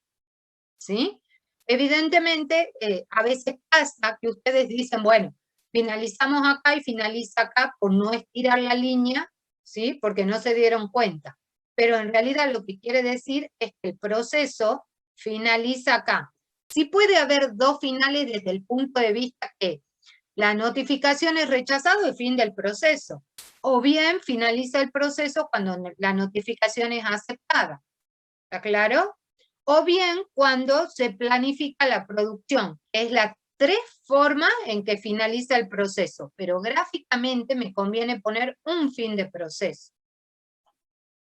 [SPEAKER 1] ¿Sí? Evidentemente, a veces pasa que ustedes dicen, bueno, finalizamos acá y finaliza acá por no estirar la línea, ¿sí? Porque no se dieron cuenta. Pero en realidad lo que quiere decir es que el proceso finaliza acá. Sí puede haber dos finales desde el punto de vista que la notificación es rechazada y fin del proceso. O bien finaliza el proceso cuando la notificación es aceptada. ¿Está claro? O bien cuando se planifica la producción, que es las tres formas en que finaliza el proceso, pero gráficamente me conviene poner un fin de proceso.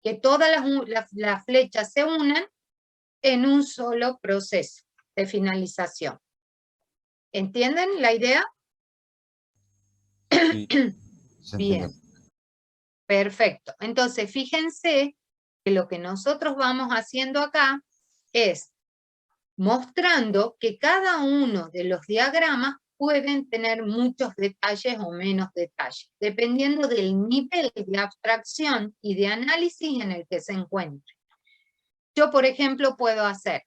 [SPEAKER 1] que todas las flechas se unan en un solo proceso de finalización. ¿Entienden la idea?
[SPEAKER 6] Sí, se
[SPEAKER 1] Bien,
[SPEAKER 6] entendió.
[SPEAKER 1] perfecto. Entonces, fíjense que lo que nosotros vamos haciendo acá es mostrando que cada uno de los diagramas pueden tener muchos detalles o menos detalles, dependiendo del nivel de abstracción y de análisis en el que se encuentre. Yo, por ejemplo, puedo hacer,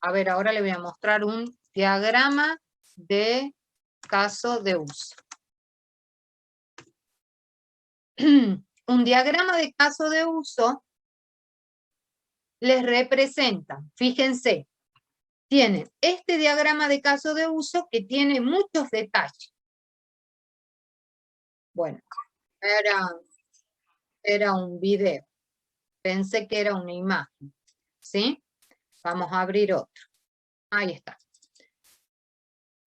[SPEAKER 1] a ver, ahora le voy a mostrar un diagrama de caso de uso. Un diagrama de caso de uso les representa, fíjense, tiene este diagrama de caso de uso que tiene muchos detalles. Bueno, era un video. Pensé que era una imagen. ¿Sí? Vamos a abrir otro. Ahí está.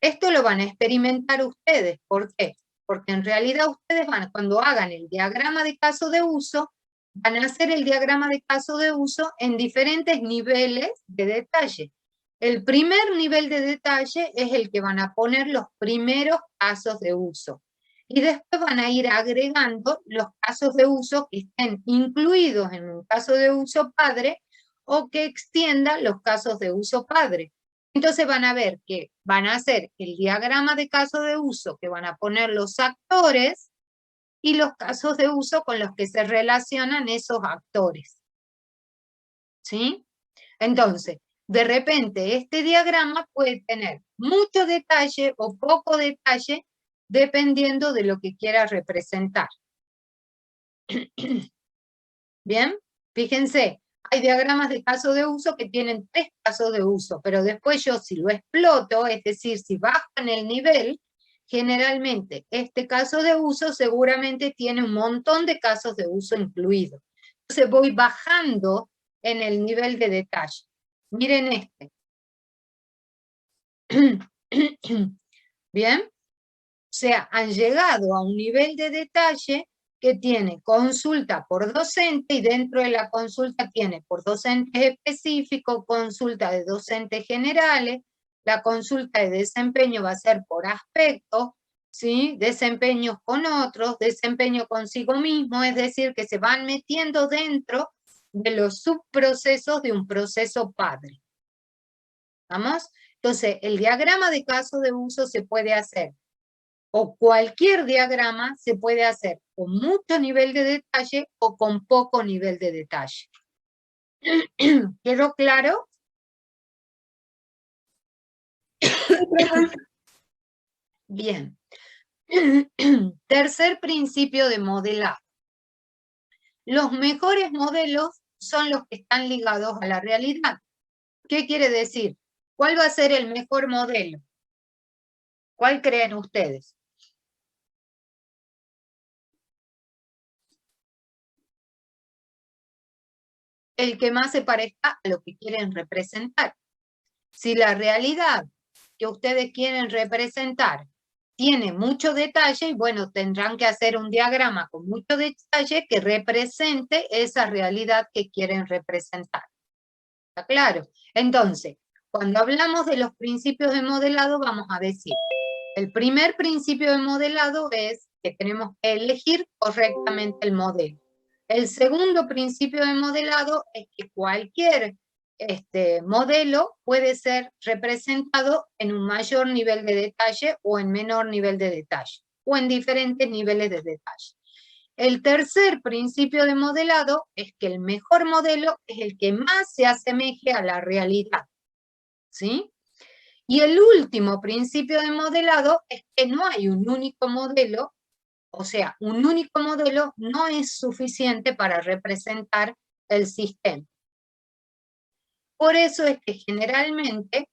[SPEAKER 1] Esto lo van a experimentar ustedes. ¿Por qué? Porque en realidad ustedes cuando hagan el diagrama de caso de uso, van a hacer el diagrama de caso de uso en diferentes niveles de detalle. El primer nivel de detalle es el que van a poner los primeros casos de uso. Y después van a ir agregando los casos de uso que estén incluidos en un caso de uso padre o que extiendan los casos de uso padre. Entonces van a ver que van a hacer el diagrama de caso de uso que van a poner los actores y los casos de uso con los que se relacionan esos actores. ¿Sí? Entonces, de repente este diagrama puede tener mucho detalle o poco detalle dependiendo de lo que quiera representar. Bien, fíjense, hay diagramas de caso de uso que tienen 3 casos de uso, pero después yo si lo exploto, es decir, si bajo en el nivel, generalmente este caso de uso seguramente tiene un montón de casos de uso incluidos. Entonces voy bajando en el nivel de detalle. Miren este. Bien, o sea, han llegado a un nivel de detalle que tiene consulta por docente y dentro de la consulta tiene por docentes específicos, consulta de docentes generales, la consulta de desempeño va a ser por aspectos, ¿sí? Desempeños con otros, desempeño consigo mismo, es decir, que se van metiendo dentro de los subprocesos de un proceso padre. ¿Vamos? Entonces, el diagrama de caso de uso se puede hacer, o cualquier diagrama se puede hacer con mucho nivel de detalle o con poco nivel de detalle. ¿Quedó claro? Bien. Tercer principio de modelado. Los mejores modelos son los que están ligados a la realidad. ¿Qué quiere decir? ¿Cuál va a ser el mejor modelo? ¿Cuál creen ustedes? El que más se parezca a lo que quieren representar. Si la realidad que ustedes quieren representar tiene mucho detalle, bueno, tendrán que hacer un diagrama con mucho detalle que represente esa realidad que quieren representar. ¿Está claro? Entonces, cuando hablamos de los principios de modelado, vamos a decir, el primer principio de modelado es que tenemos que elegir correctamente el modelo. El segundo principio de modelado es que cualquier modelo puede ser representado en un mayor nivel de detalle o en menor nivel de detalle, o en diferentes niveles de detalle. El tercer principio de modelado es que el mejor modelo es el que más se asemeje a la realidad. ¿Sí? Y el último principio de modelado es que no hay un único modelo, o sea, un único modelo no es suficiente para representar el sistema. Por eso es que generalmente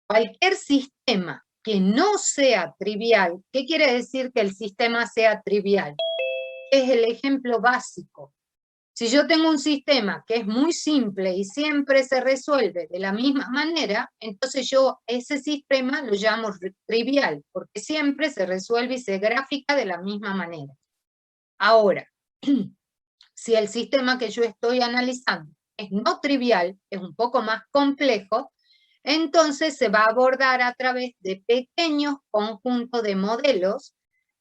[SPEAKER 1] cualquier sistema que no sea trivial, ¿qué quiere decir que el sistema sea trivial? Es el ejemplo básico. Si yo tengo un sistema que es muy simple y siempre se resuelve de la misma manera, entonces yo ese sistema lo llamo trivial, porque siempre se resuelve y se gráfica de la misma manera. Ahora, Si el sistema que yo estoy analizando es no trivial, es un poco más complejo, entonces se va a abordar a través de pequeños conjuntos de modelos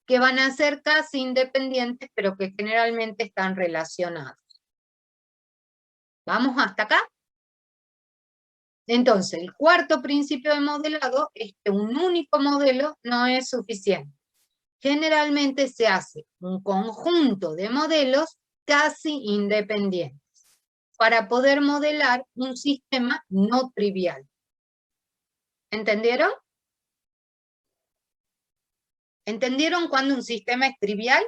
[SPEAKER 1] que van a ser casi independientes, pero que generalmente están relacionados. ¿Vamos hasta acá? Entonces, el cuarto principio de modelado es que un único modelo no es suficiente. Generalmente se hace un conjunto de modelos casi independientes para poder modelar un sistema no trivial. ¿Entendieron? ¿Entendieron cuándo un sistema es trivial?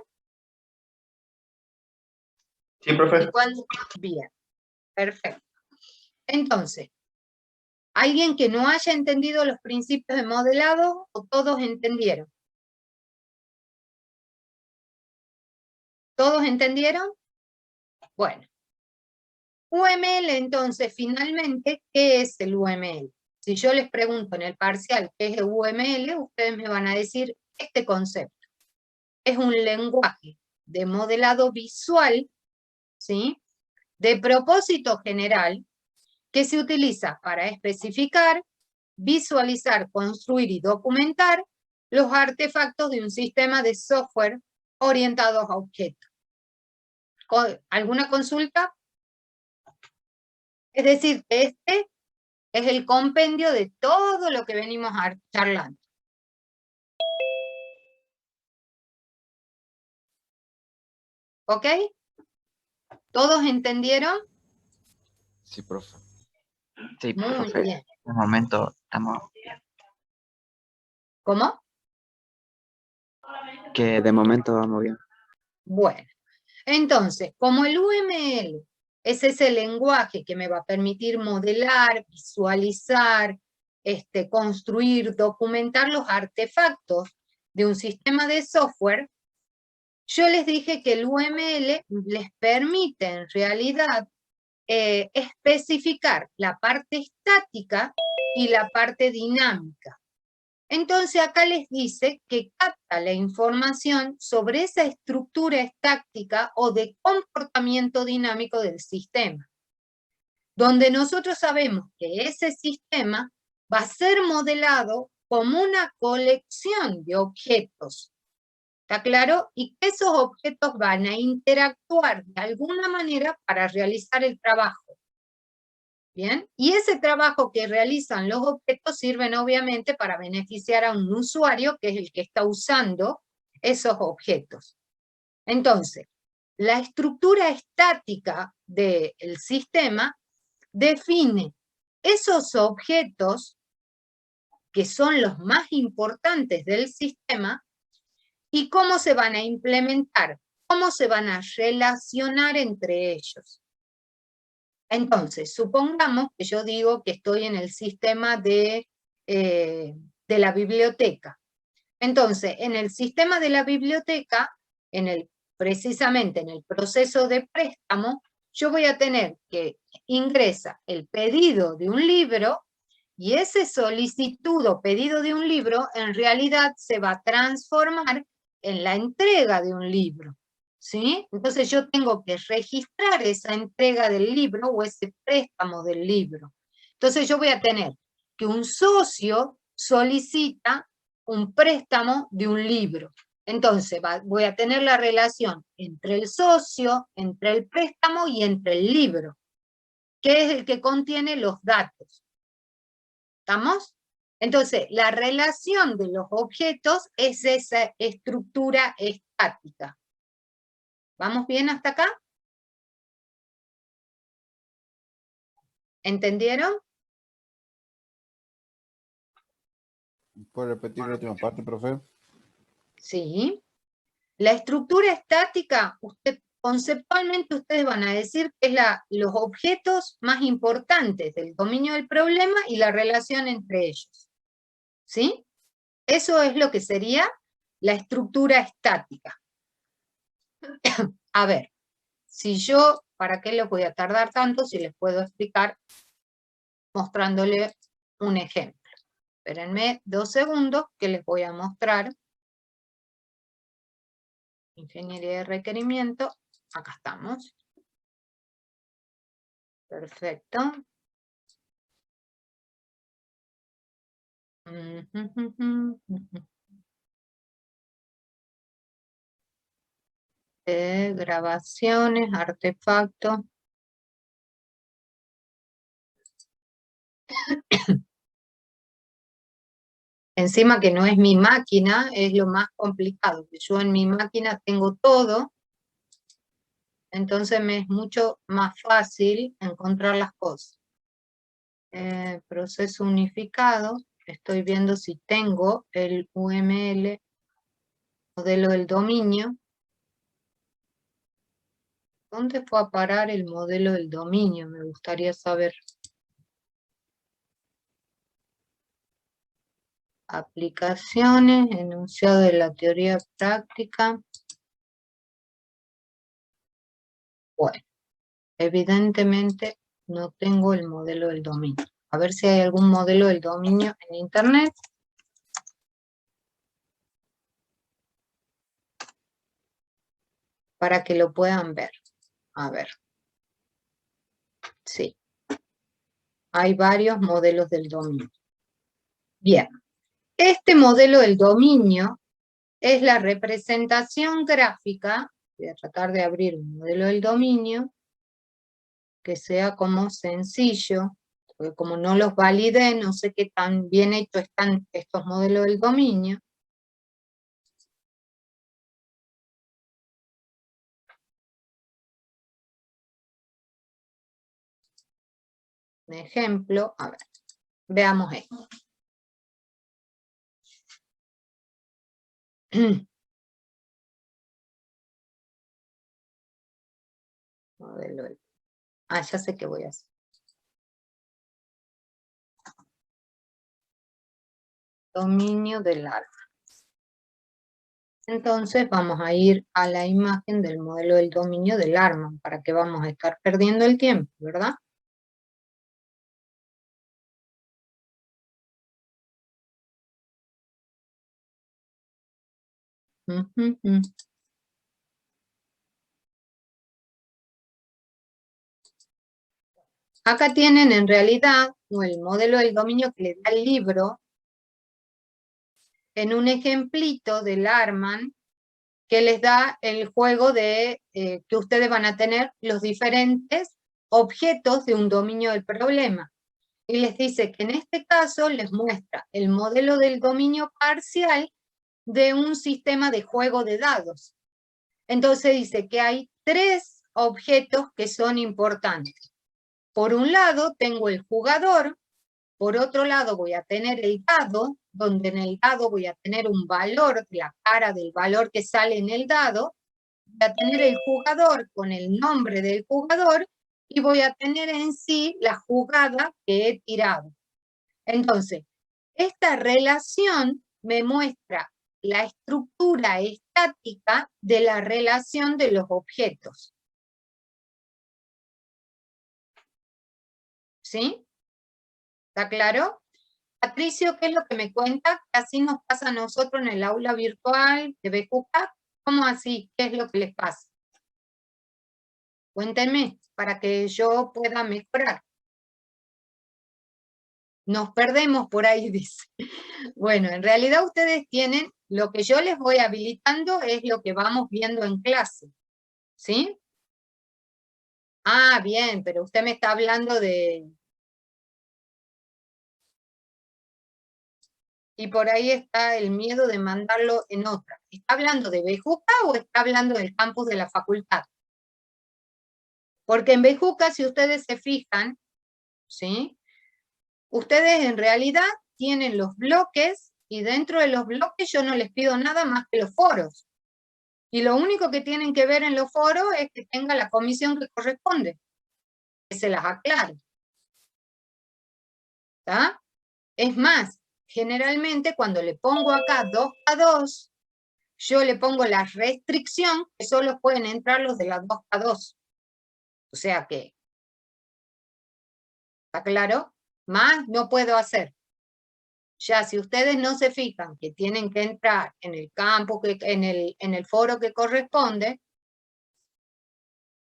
[SPEAKER 2] Sí, profe.
[SPEAKER 1] ¿Y cuándo? Bien, perfecto. Entonces, ¿alguien que no haya entendido los principios de modelado o todos entendieron? ¿Todos entendieron? Bueno. UML, entonces, finalmente, ¿qué es el UML? Si yo les pregunto en el parcial qué es el UML, ustedes me van a decir este concepto. Es un lenguaje de modelado visual, ¿sí?, de propósito general, que se utiliza para especificar, visualizar, construir y documentar los artefactos de un sistema de software orientados a objetos. ¿Alguna consulta? Es decir, que este es el compendio de todo lo que venimos charlando. ¿Ok? ¿Todos entendieron?
[SPEAKER 6] Sí, profe.
[SPEAKER 7] Sí,
[SPEAKER 1] Muy
[SPEAKER 7] profe.
[SPEAKER 1] bien.
[SPEAKER 7] De momento estamos bien.
[SPEAKER 1] ¿Cómo?
[SPEAKER 7] Que de momento vamos bien.
[SPEAKER 1] Bueno, entonces, como el UML es ese lenguaje que me va a permitir modelar, visualizar, construir, documentar los artefactos de un sistema de software, yo les dije que el UML les permite en realidad especificar la parte estática y la parte dinámica. Entonces acá les dice que capta la información sobre esa estructura estática o de comportamiento dinámico del sistema, donde nosotros sabemos que ese sistema va a ser modelado como una colección de objetos. ¿Está claro? Y que esos objetos van a interactuar de alguna manera para realizar el trabajo. ¿Bien? Y ese trabajo que realizan los objetos sirven obviamente para beneficiar a un usuario que es el que está usando esos objetos. Entonces, la estructura estática del sistema define esos objetos que son los más importantes del sistema y cómo se van a implementar, cómo se van a relacionar entre ellos. Entonces, supongamos que yo digo que estoy en el sistema de la biblioteca. Entonces, en el sistema de la biblioteca, precisamente en el proceso de préstamo, yo voy a tener que ingresa el pedido de un libro y ese solicitud o pedido de un libro en realidad se va a transformar en la entrega de un libro. ¿Sí? Entonces yo tengo que registrar esa entrega del libro o ese préstamo del libro. Entonces yo voy a tener que un socio solicita un préstamo de un libro. Entonces voy a tener la relación entre el socio, entre el préstamo y entre el libro, que es el que contiene los datos. ¿Estamos? Entonces, la relación de los objetos es esa estructura estática. ¿Vamos bien hasta acá? ¿Entendieron?
[SPEAKER 6] ¿Puede repetir la última parte, profe?
[SPEAKER 1] Sí. La estructura estática, conceptualmente ustedes van a decir que es los objetos más importantes del dominio del problema y la relación entre ellos. ¿Sí? Eso es lo que sería la estructura estática. A ver, si yo, ¿para qué les voy a tardar tanto si les puedo explicar mostrándole un ejemplo? Espérenme 2 segundos que les voy a mostrar. Ingeniería de requerimiento, Acá estamos. Perfecto. Grabaciones, artefactos. Encima que no es mi máquina, es lo más complicado, que yo en mi máquina tengo todo, entonces me es mucho más fácil encontrar las cosas. Proceso unificado, estoy viendo si tengo el UML, modelo del dominio. ¿Dónde fue a parar el modelo del dominio? Me gustaría saber. Aplicaciones, enunciado de la teoría práctica. Bueno, evidentemente no tengo el modelo del dominio. A ver si hay algún modelo del dominio en internet. Para que lo puedan ver. A ver. Sí. Hay varios modelos del dominio. Bien. Este modelo del dominio es la representación gráfica. Voy a tratar de abrir un modelo del dominio que sea como sencillo, porque como no los validé, no sé qué tan bien hechos están estos modelos del dominio. Un ejemplo, a ver, veamos esto. Modelo del... ya sé qué voy a hacer. Dominio del árbol. Entonces vamos a ir a la imagen del modelo del dominio del ARMA, para que vamos a estar perdiendo el tiempo, ¿verdad? Acá tienen en realidad el modelo del dominio que les da el libro en un ejemplito del ARMAN que les da el juego de que ustedes van a tener los diferentes objetos de un dominio del problema. Y les dice que en este caso les muestra el modelo del dominio parcial de un sistema de juego de dados. Entonces dice que hay 3 objetos que son importantes. Por un lado tengo el jugador, por otro lado voy a tener el dado, donde en el dado voy a tener un valor, la cara del valor que sale en el dado, voy a tener el jugador con el nombre del jugador y voy a tener en sí la jugada que he tirado. Entonces, esta relación me muestra la estructura estática de la relación de los objetos. ¿Sí? ¿Está claro? Patricio, ¿qué es lo que me cuenta? Así nos pasa a nosotros en el aula virtual de BQK. ¿Cómo así? ¿Qué es lo que les pasa? Cuéntenme, para que yo pueda mejorar. Nos perdemos por ahí, dice. Bueno, en realidad ustedes tienen, lo que yo les voy habilitando es lo que vamos viendo en clase. ¿Sí? Ah, bien, pero usted me está hablando de... Y por ahí está el miedo de mandarlo en otra. ¿Está hablando de Bejuca o está hablando del campus de la facultad? Porque en Bejuca, si ustedes se fijan, ¿sí? Ustedes en realidad tienen los bloques y dentro de los bloques yo no les pido nada más que los foros. Y lo único que tienen que ver en los foros es que tenga la comisión que corresponde. Que se las aclare. ¿Está? Es más, generalmente cuando le pongo acá 2K2, yo le pongo la restricción que solo pueden entrar los de las 2K2. O sea que, ¿está claro? Más no puedo hacer. Ya si ustedes no se fijan que tienen que entrar en el campo, en el foro que corresponde,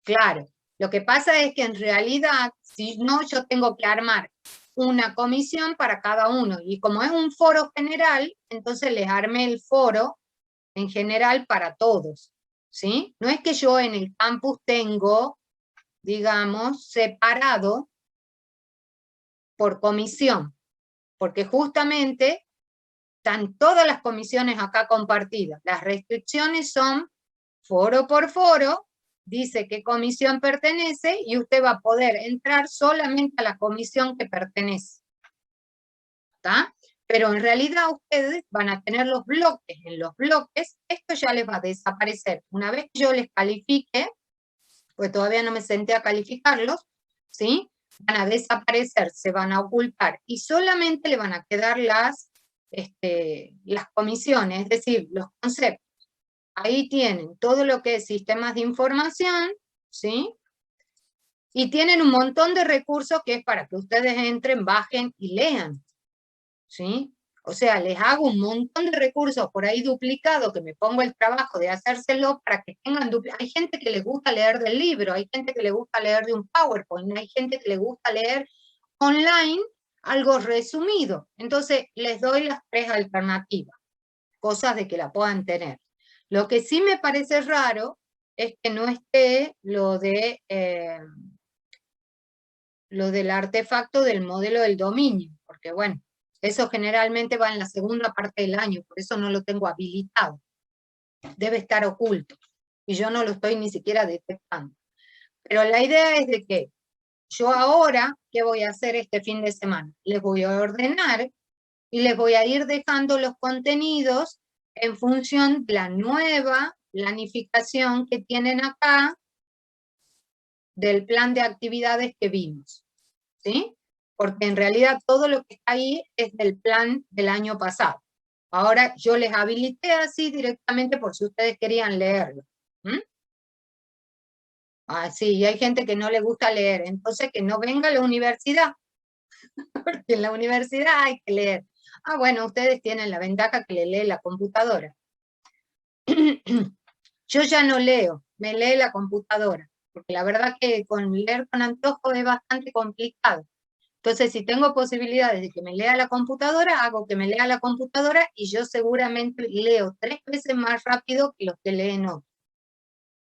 [SPEAKER 1] Claro, lo que pasa es que en realidad, si no, yo tengo que armar una comisión para cada uno, y como es un foro general, entonces les armé el foro en general para todos, ¿sí? No es que yo en el campus tengo, digamos, separado por comisión, porque justamente están todas las comisiones acá compartidas. Las restricciones son foro por foro, dice qué comisión pertenece y usted va a poder entrar solamente a la comisión que pertenece. ¿Está? Pero en realidad ustedes van a tener los bloques. En los bloques esto ya les va a desaparecer. Una vez que yo les califique, pues todavía no me senté a calificarlos, ¿sí? Van a desaparecer, se van a ocultar y solamente le van a quedar las comisiones, es decir, los conceptos. Ahí tienen todo lo que es sistemas de información, ¿sí? Y tienen un montón de recursos que es para que ustedes entren, bajen y lean, ¿sí? O sea, les hago un montón de recursos por ahí duplicados, que me pongo el trabajo de hacérselo para que tengan Hay gente que le gusta leer del libro, hay gente que le gusta leer de un PowerPoint, hay gente que le gusta leer online algo resumido. Entonces, les doy las 3 alternativas, cosas de que la puedan tener. Lo que sí me parece raro es que no esté lo del artefacto del modelo del dominio, porque bueno, eso generalmente va en la segunda parte del año, por eso no lo tengo habilitado. Debe estar oculto, y yo no lo estoy ni siquiera detectando. Pero la idea es de que yo ahora, ¿qué voy a hacer este fin de semana? Les voy a ordenar y les voy a ir dejando los contenidos en función de la nueva planificación que tienen acá del plan de actividades que vimos, ¿sí? Porque en realidad todo lo que está ahí es del plan del año pasado. Ahora yo les habilité así directamente por si ustedes querían leerlo. Sí, y hay gente que no le gusta leer, entonces que no venga a la universidad, porque en la universidad hay que leer. Bueno, ustedes tienen la ventaja que le lee la computadora. Yo ya no leo, me lee la computadora, porque la verdad que leer con anteojos es bastante complicado. Entonces, si tengo posibilidades de que me lea la computadora, hago que me lea la computadora y yo seguramente leo 3 veces más rápido que los que leen otros.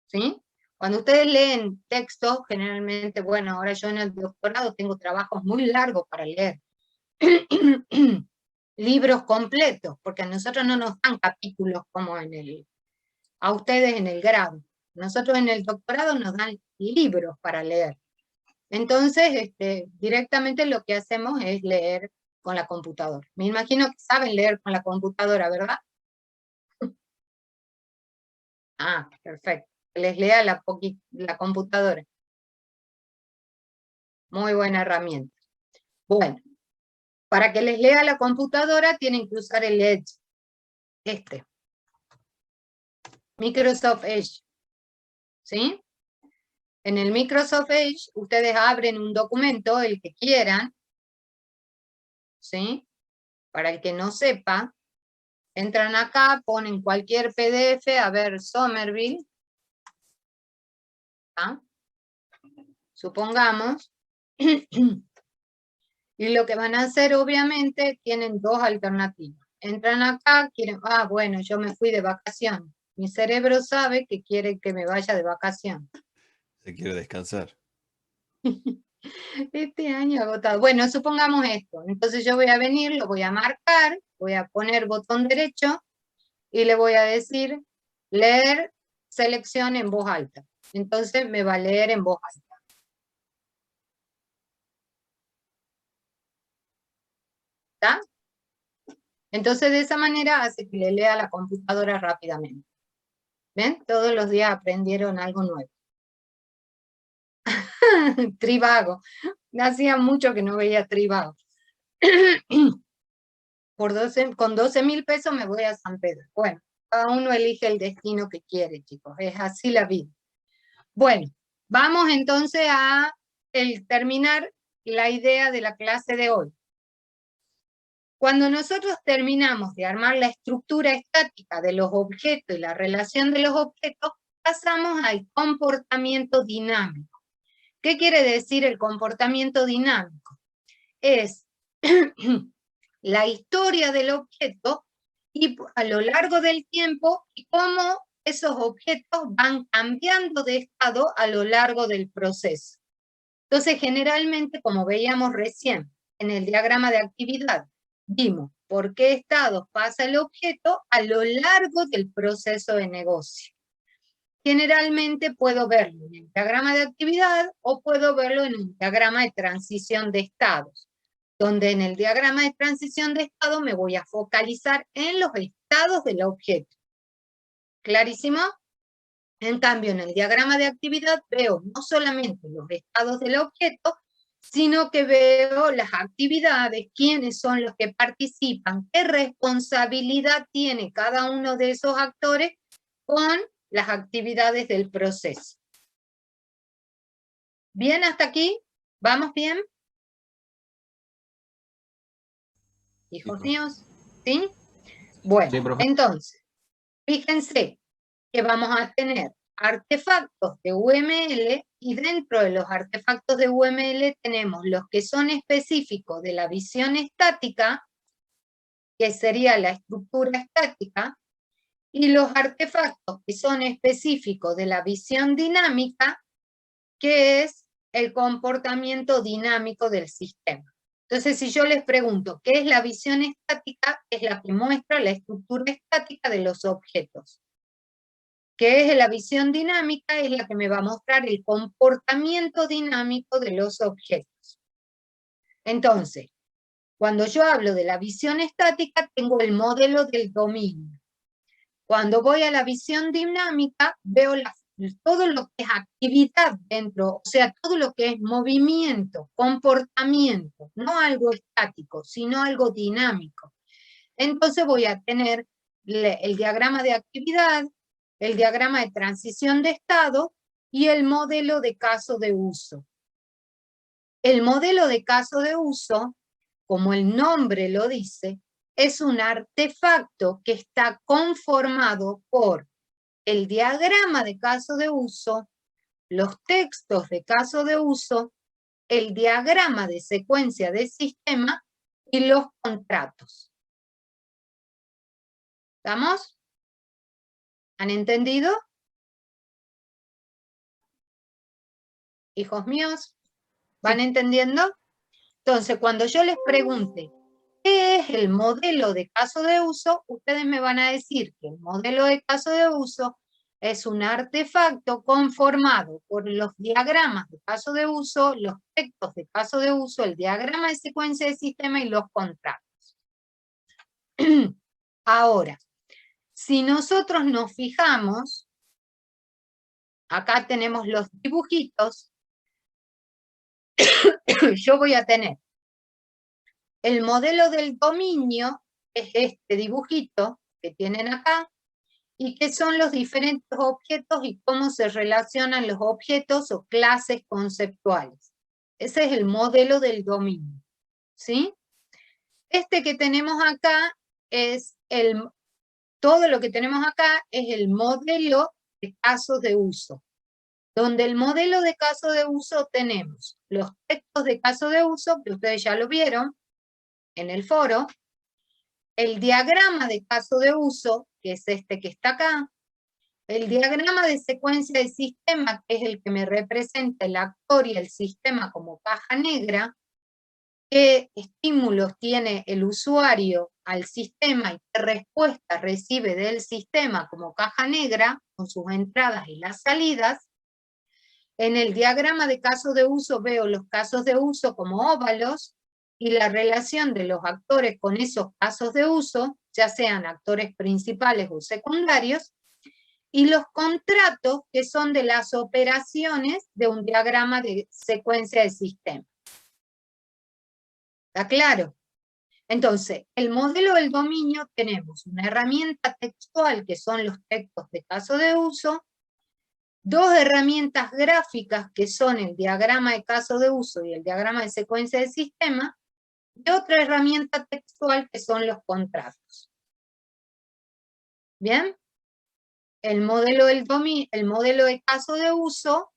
[SPEAKER 1] ¿Sí? Cuando ustedes leen textos, generalmente, bueno, ahora yo en el doctorado tengo trabajos muy largos para leer. Libros completos, porque a nosotros no nos dan capítulos como a ustedes en el grado. Nosotros en el doctorado nos dan libros para leer. Entonces, directamente lo que hacemos es leer con la computadora. Me imagino que saben leer con la computadora, ¿verdad? Perfecto. Les lea la computadora. Muy buena herramienta. Bueno, para que les lea la computadora tienen que usar el Edge. Microsoft Edge. ¿Sí? En el Microsoft Edge, ustedes abren un documento, el que quieran, ¿sí? Para el que no sepa, entran acá, ponen cualquier PDF, a ver, Somerville, ¿ah? Supongamos, y lo que van a hacer, obviamente, tienen 2 alternativas. Entran acá, quieren, bueno, yo me fui de vacación. Mi cerebro sabe que quiere que me vaya de vacación.
[SPEAKER 9] Se quiere descansar.
[SPEAKER 1] Este año agotado. Bueno, supongamos esto. Entonces yo voy a venir, lo voy a marcar, voy a poner botón derecho y le voy a decir leer selección en voz alta. Entonces me va a leer en voz alta. ¿Está? Entonces de esa manera hace que le lea la computadora rápidamente. ¿Ven? Todos los días aprendieron algo nuevo. Trivago. Hacía mucho que no veía Trivago. Con 12.000 pesos me voy a San Pedro. Bueno, cada uno elige el destino que quiere, chicos. Es así la vida. Bueno, vamos entonces a terminar la idea de la clase de hoy. Cuando nosotros terminamos de armar la estructura estática de los objetos y la relación de los objetos, pasamos al comportamiento dinámico. ¿Qué quiere decir el comportamiento dinámico? Es la historia del objeto y a lo largo del tiempo y cómo esos objetos van cambiando de estado a lo largo del proceso. Entonces, generalmente, como veíamos recién en el diagrama de actividad, vimos por qué estados pasa el objeto a lo largo del proceso de negocio. Generalmente puedo verlo en el diagrama de actividad o puedo verlo en un diagrama de transición de estados, donde en el diagrama de transición de estado me voy a focalizar en los estados del objeto. ¿Clarísimo? En cambio, en el diagrama de actividad veo no solamente los estados del objeto, sino que veo las actividades, quiénes son los que participan, qué responsabilidad tiene cada uno de esos actores con las actividades del proceso. ¿Bien hasta aquí? ¿Vamos bien? Hijos míos, ¿sí? Bueno,
[SPEAKER 4] Sí, profe.
[SPEAKER 1] entonces, fíjense que vamos a tener artefactos de UML y dentro de los artefactos de UML tenemos los que son específicos de la visión estática, que sería la estructura estática, y los artefactos que son específicos de la visión dinámica, que es el comportamiento dinámico del sistema. Entonces, si yo les pregunto, ¿qué es la visión estática? Es la que muestra la estructura estática de los objetos. ¿Qué es la visión dinámica? Es la que me va a mostrar el comportamiento dinámico de los objetos. Entonces, cuando yo hablo de la visión estática, tengo el modelo del dominio. Cuando voy a la visión dinámica, veo todo lo que es actividad dentro, o sea, todo lo que es movimiento, comportamiento, no algo estático, sino algo dinámico. Entonces voy a tener el diagrama de actividad, el diagrama de transición de estado y el modelo de caso de uso. El modelo de caso de uso, como el nombre lo dice, es un artefacto que está conformado por el diagrama de caso de uso, los textos de caso de uso, el diagrama de secuencia de sistema y los contratos. ¿Estamos? ¿Han entendido? Hijos míos, ¿van entendiendo? Entonces, cuando yo les pregunte, ¿qué es el modelo de caso de uso? Ustedes me van a decir que el modelo de caso de uso es un artefacto conformado por los diagramas de caso de uso, los textos de caso de uso, el diagrama de secuencia de sistema y los contratos. Ahora, si nosotros nos fijamos, acá tenemos los dibujitos, yo voy a tener el modelo del dominio, es este dibujito que tienen acá, y qué son los diferentes objetos y cómo se relacionan los objetos o clases conceptuales. Ese es el modelo del dominio, ¿sí? Este que tenemos acá es todo lo que tenemos acá es el modelo de casos de uso, donde el modelo de caso de uso tenemos los textos de caso de uso, que ustedes ya lo vieron en el foro, el diagrama de caso de uso, que es este que está acá, el diagrama de secuencia de sistema, que es el que me representa el actor y el sistema como caja negra, qué estímulos tiene el usuario al sistema y qué respuesta recibe del sistema como caja negra, con sus entradas y las salidas. En el diagrama de caso de uso veo los casos de uso como óvalos, y la relación de los actores con esos casos de uso, ya sean actores principales o secundarios, y los contratos que son de las operaciones de un diagrama de secuencia de sistema. ¿Está claro? Entonces, el modelo del dominio tenemos una herramienta textual que son los textos de caso de uso, dos herramientas gráficas que son el diagrama de caso de uso y el diagrama de secuencia de sistema, y otra herramienta textual que son los contratos. ¿Bien? el modelo el modelo de caso de uso,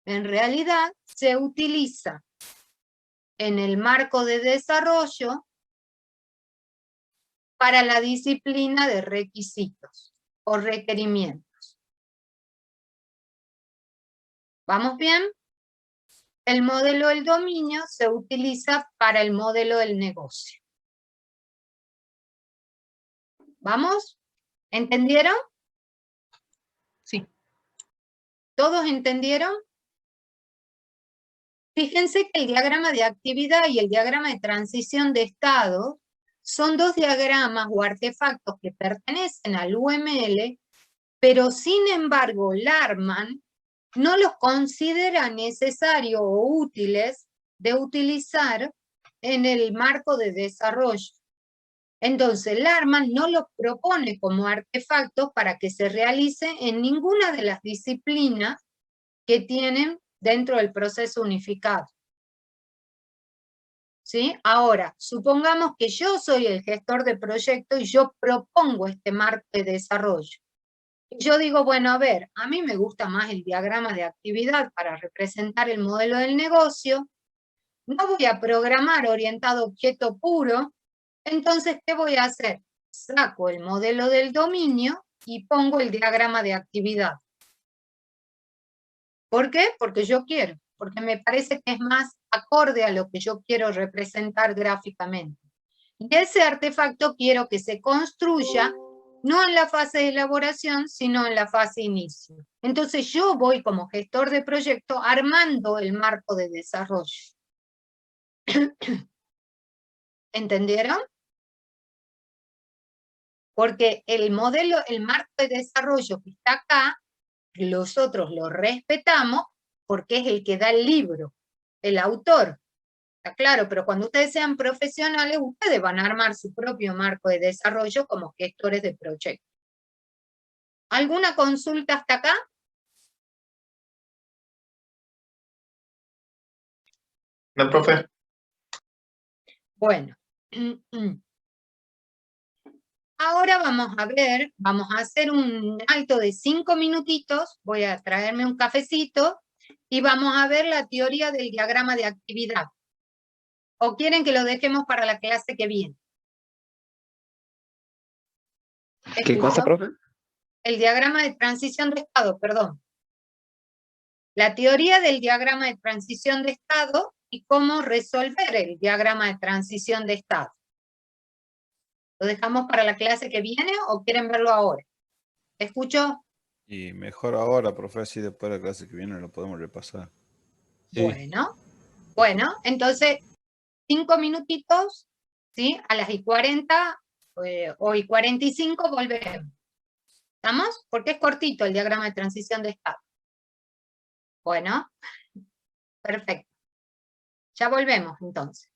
[SPEAKER 1] en realidad, se utiliza en el marco de desarrollo para la disciplina de requisitos o requerimientos. ¿Vamos bien? El modelo del dominio se utiliza para el modelo del negocio. ¿Vamos? ¿Entendieron?
[SPEAKER 8] Sí.
[SPEAKER 1] ¿Todos entendieron? Fíjense que el diagrama de actividad y el diagrama de transición de estado son dos diagramas o artefactos que pertenecen al UML, pero sin embargo Larman no los considera necesarios o útiles de utilizar en el marco de desarrollo. Entonces, Larman no los propone como artefactos para que se realice en ninguna de las disciplinas que tienen dentro del proceso unificado. ¿Sí? Ahora, supongamos que yo soy el gestor de proyecto y yo propongo este marco de desarrollo. Yo digo, bueno, a ver, a mí me gusta más el diagrama de actividad para representar el modelo del negocio, no voy a programar orientado a objeto puro, entonces, ¿qué voy a hacer? Saco el modelo del dominio y pongo el diagrama de actividad. ¿Por qué? Porque yo quiero, porque me parece que es más acorde a lo que yo quiero representar gráficamente. Y ese artefacto quiero que se construya no en la fase de elaboración, sino en la fase inicio. Entonces yo voy como gestor de proyecto armando el marco de desarrollo. ¿Entendieron? Porque el modelo, el marco de desarrollo que está acá, nosotros lo respetamos porque es el que da el libro, el autor. Está claro, pero cuando ustedes sean profesionales, ustedes van a armar su propio marco de desarrollo como gestores de proyecto. ¿Alguna consulta hasta acá?
[SPEAKER 2] No, profe.
[SPEAKER 1] Bueno. Ahora vamos a ver, vamos a hacer un alto de 5 minutitos, voy a traerme un cafecito y vamos a ver la teoría del diagrama de actividad. ¿O quieren que lo dejemos para la clase que viene?
[SPEAKER 7] ¿Qué cosa, profe?
[SPEAKER 1] El diagrama de transición de estado, perdón. La teoría del diagrama de transición de estado y cómo resolver el diagrama de transición de estado. ¿Lo dejamos para la clase que viene o quieren verlo ahora? ¿Te escucho?
[SPEAKER 9] Y mejor ahora, profe, así después de la clase que viene lo podemos repasar.
[SPEAKER 4] Sí.
[SPEAKER 1] Bueno, entonces 5 minutitos, ¿sí? A las y 40 o y 45 volveremos. ¿Estamos? Porque es cortito el diagrama de transición de estado. Bueno, perfecto. Ya volvemos entonces.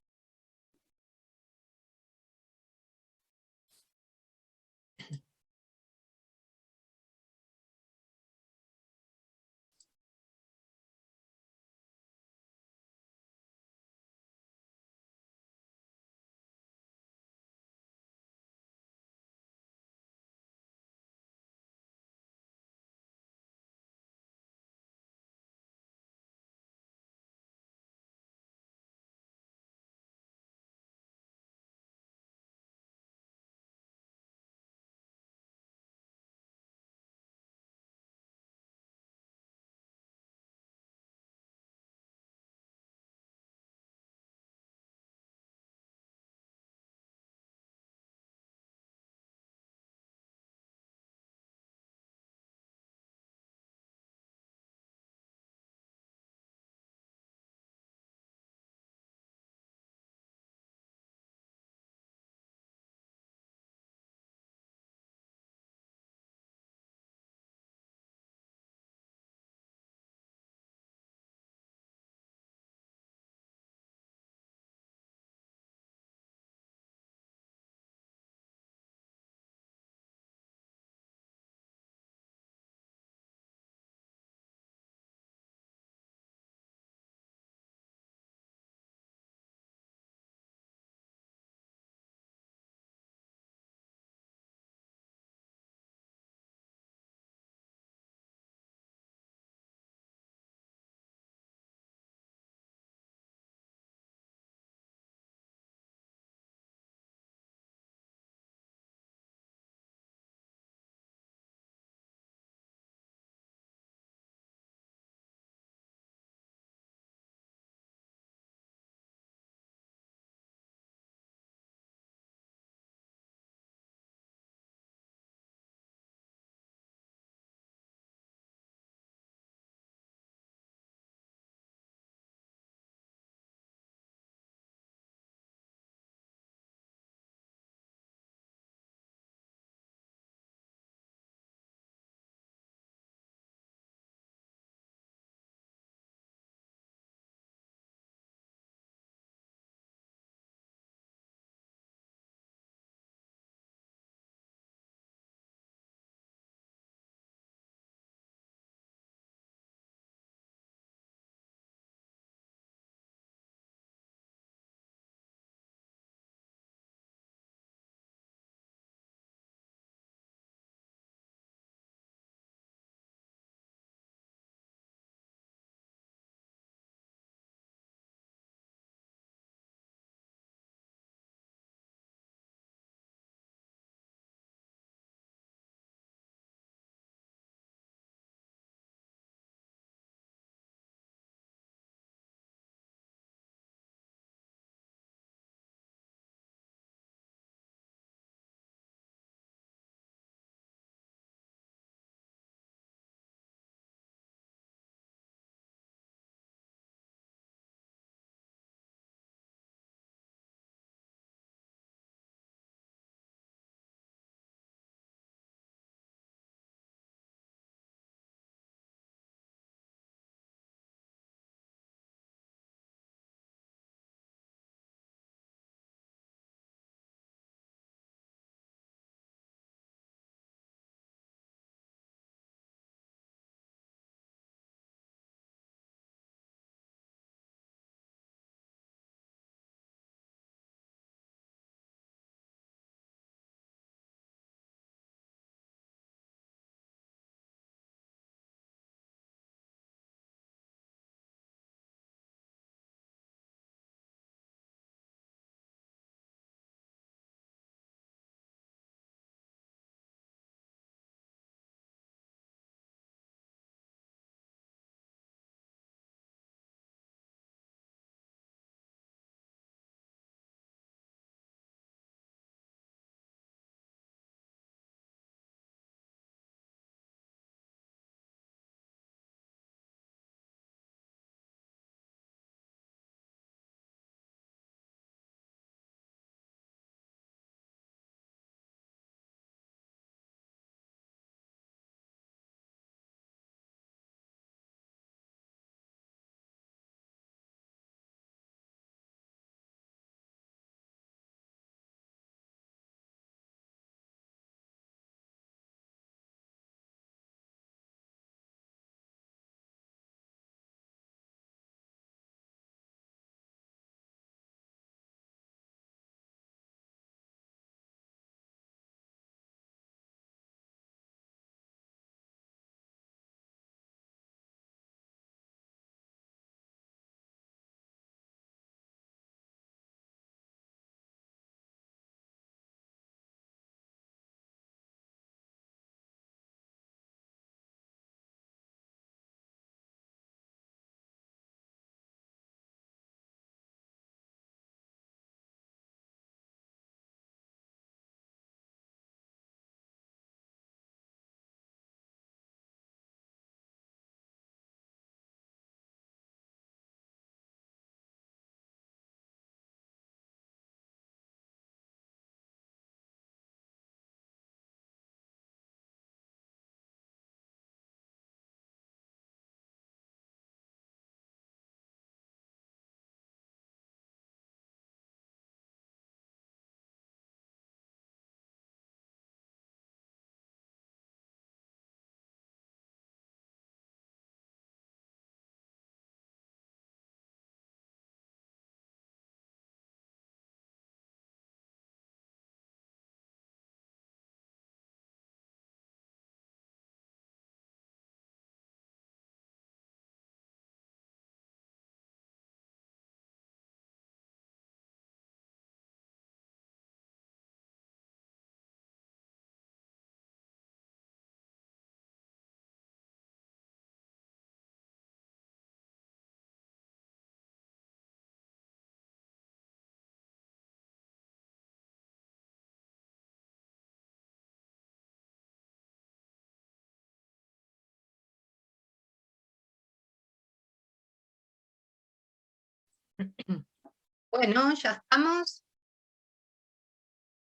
[SPEAKER 1] Bueno, ya estamos.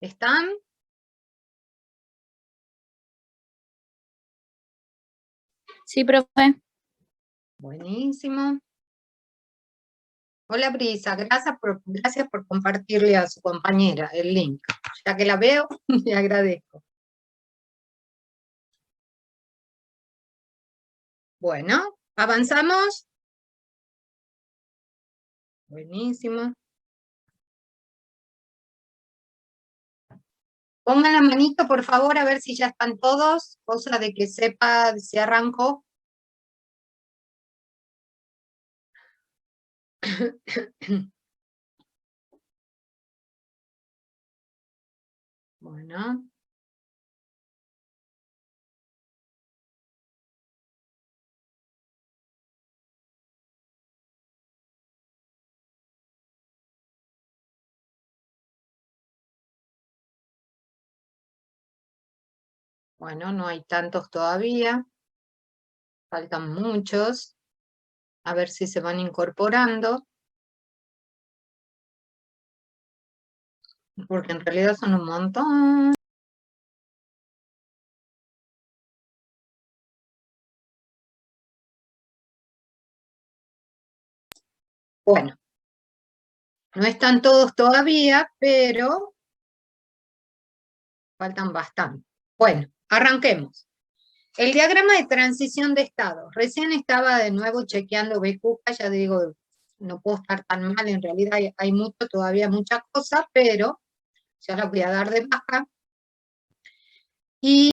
[SPEAKER 1] ¿Están?
[SPEAKER 3] Sí, profe.
[SPEAKER 1] Buenísimo. Hola, Brisa, gracias por compartirle a su compañera el link. Ya que la veo, le agradezco. Bueno, ¿avanzamos? Buenísimo. Pongan la manito, por favor, a ver si ya están todos, cosa de que sepa si arrancó. Bueno. Bueno, no hay tantos todavía. Faltan muchos. A ver si se van incorporando. Porque en realidad son un montón. Bueno, no están todos todavía, pero faltan bastante. Bueno, arranquemos. El diagrama de transición de estado. Recién estaba de nuevo chequeando BQK, ya digo, no puedo estar tan mal, en realidad hay mucho, todavía mucha cosa, pero ya la voy a dar de baja. Y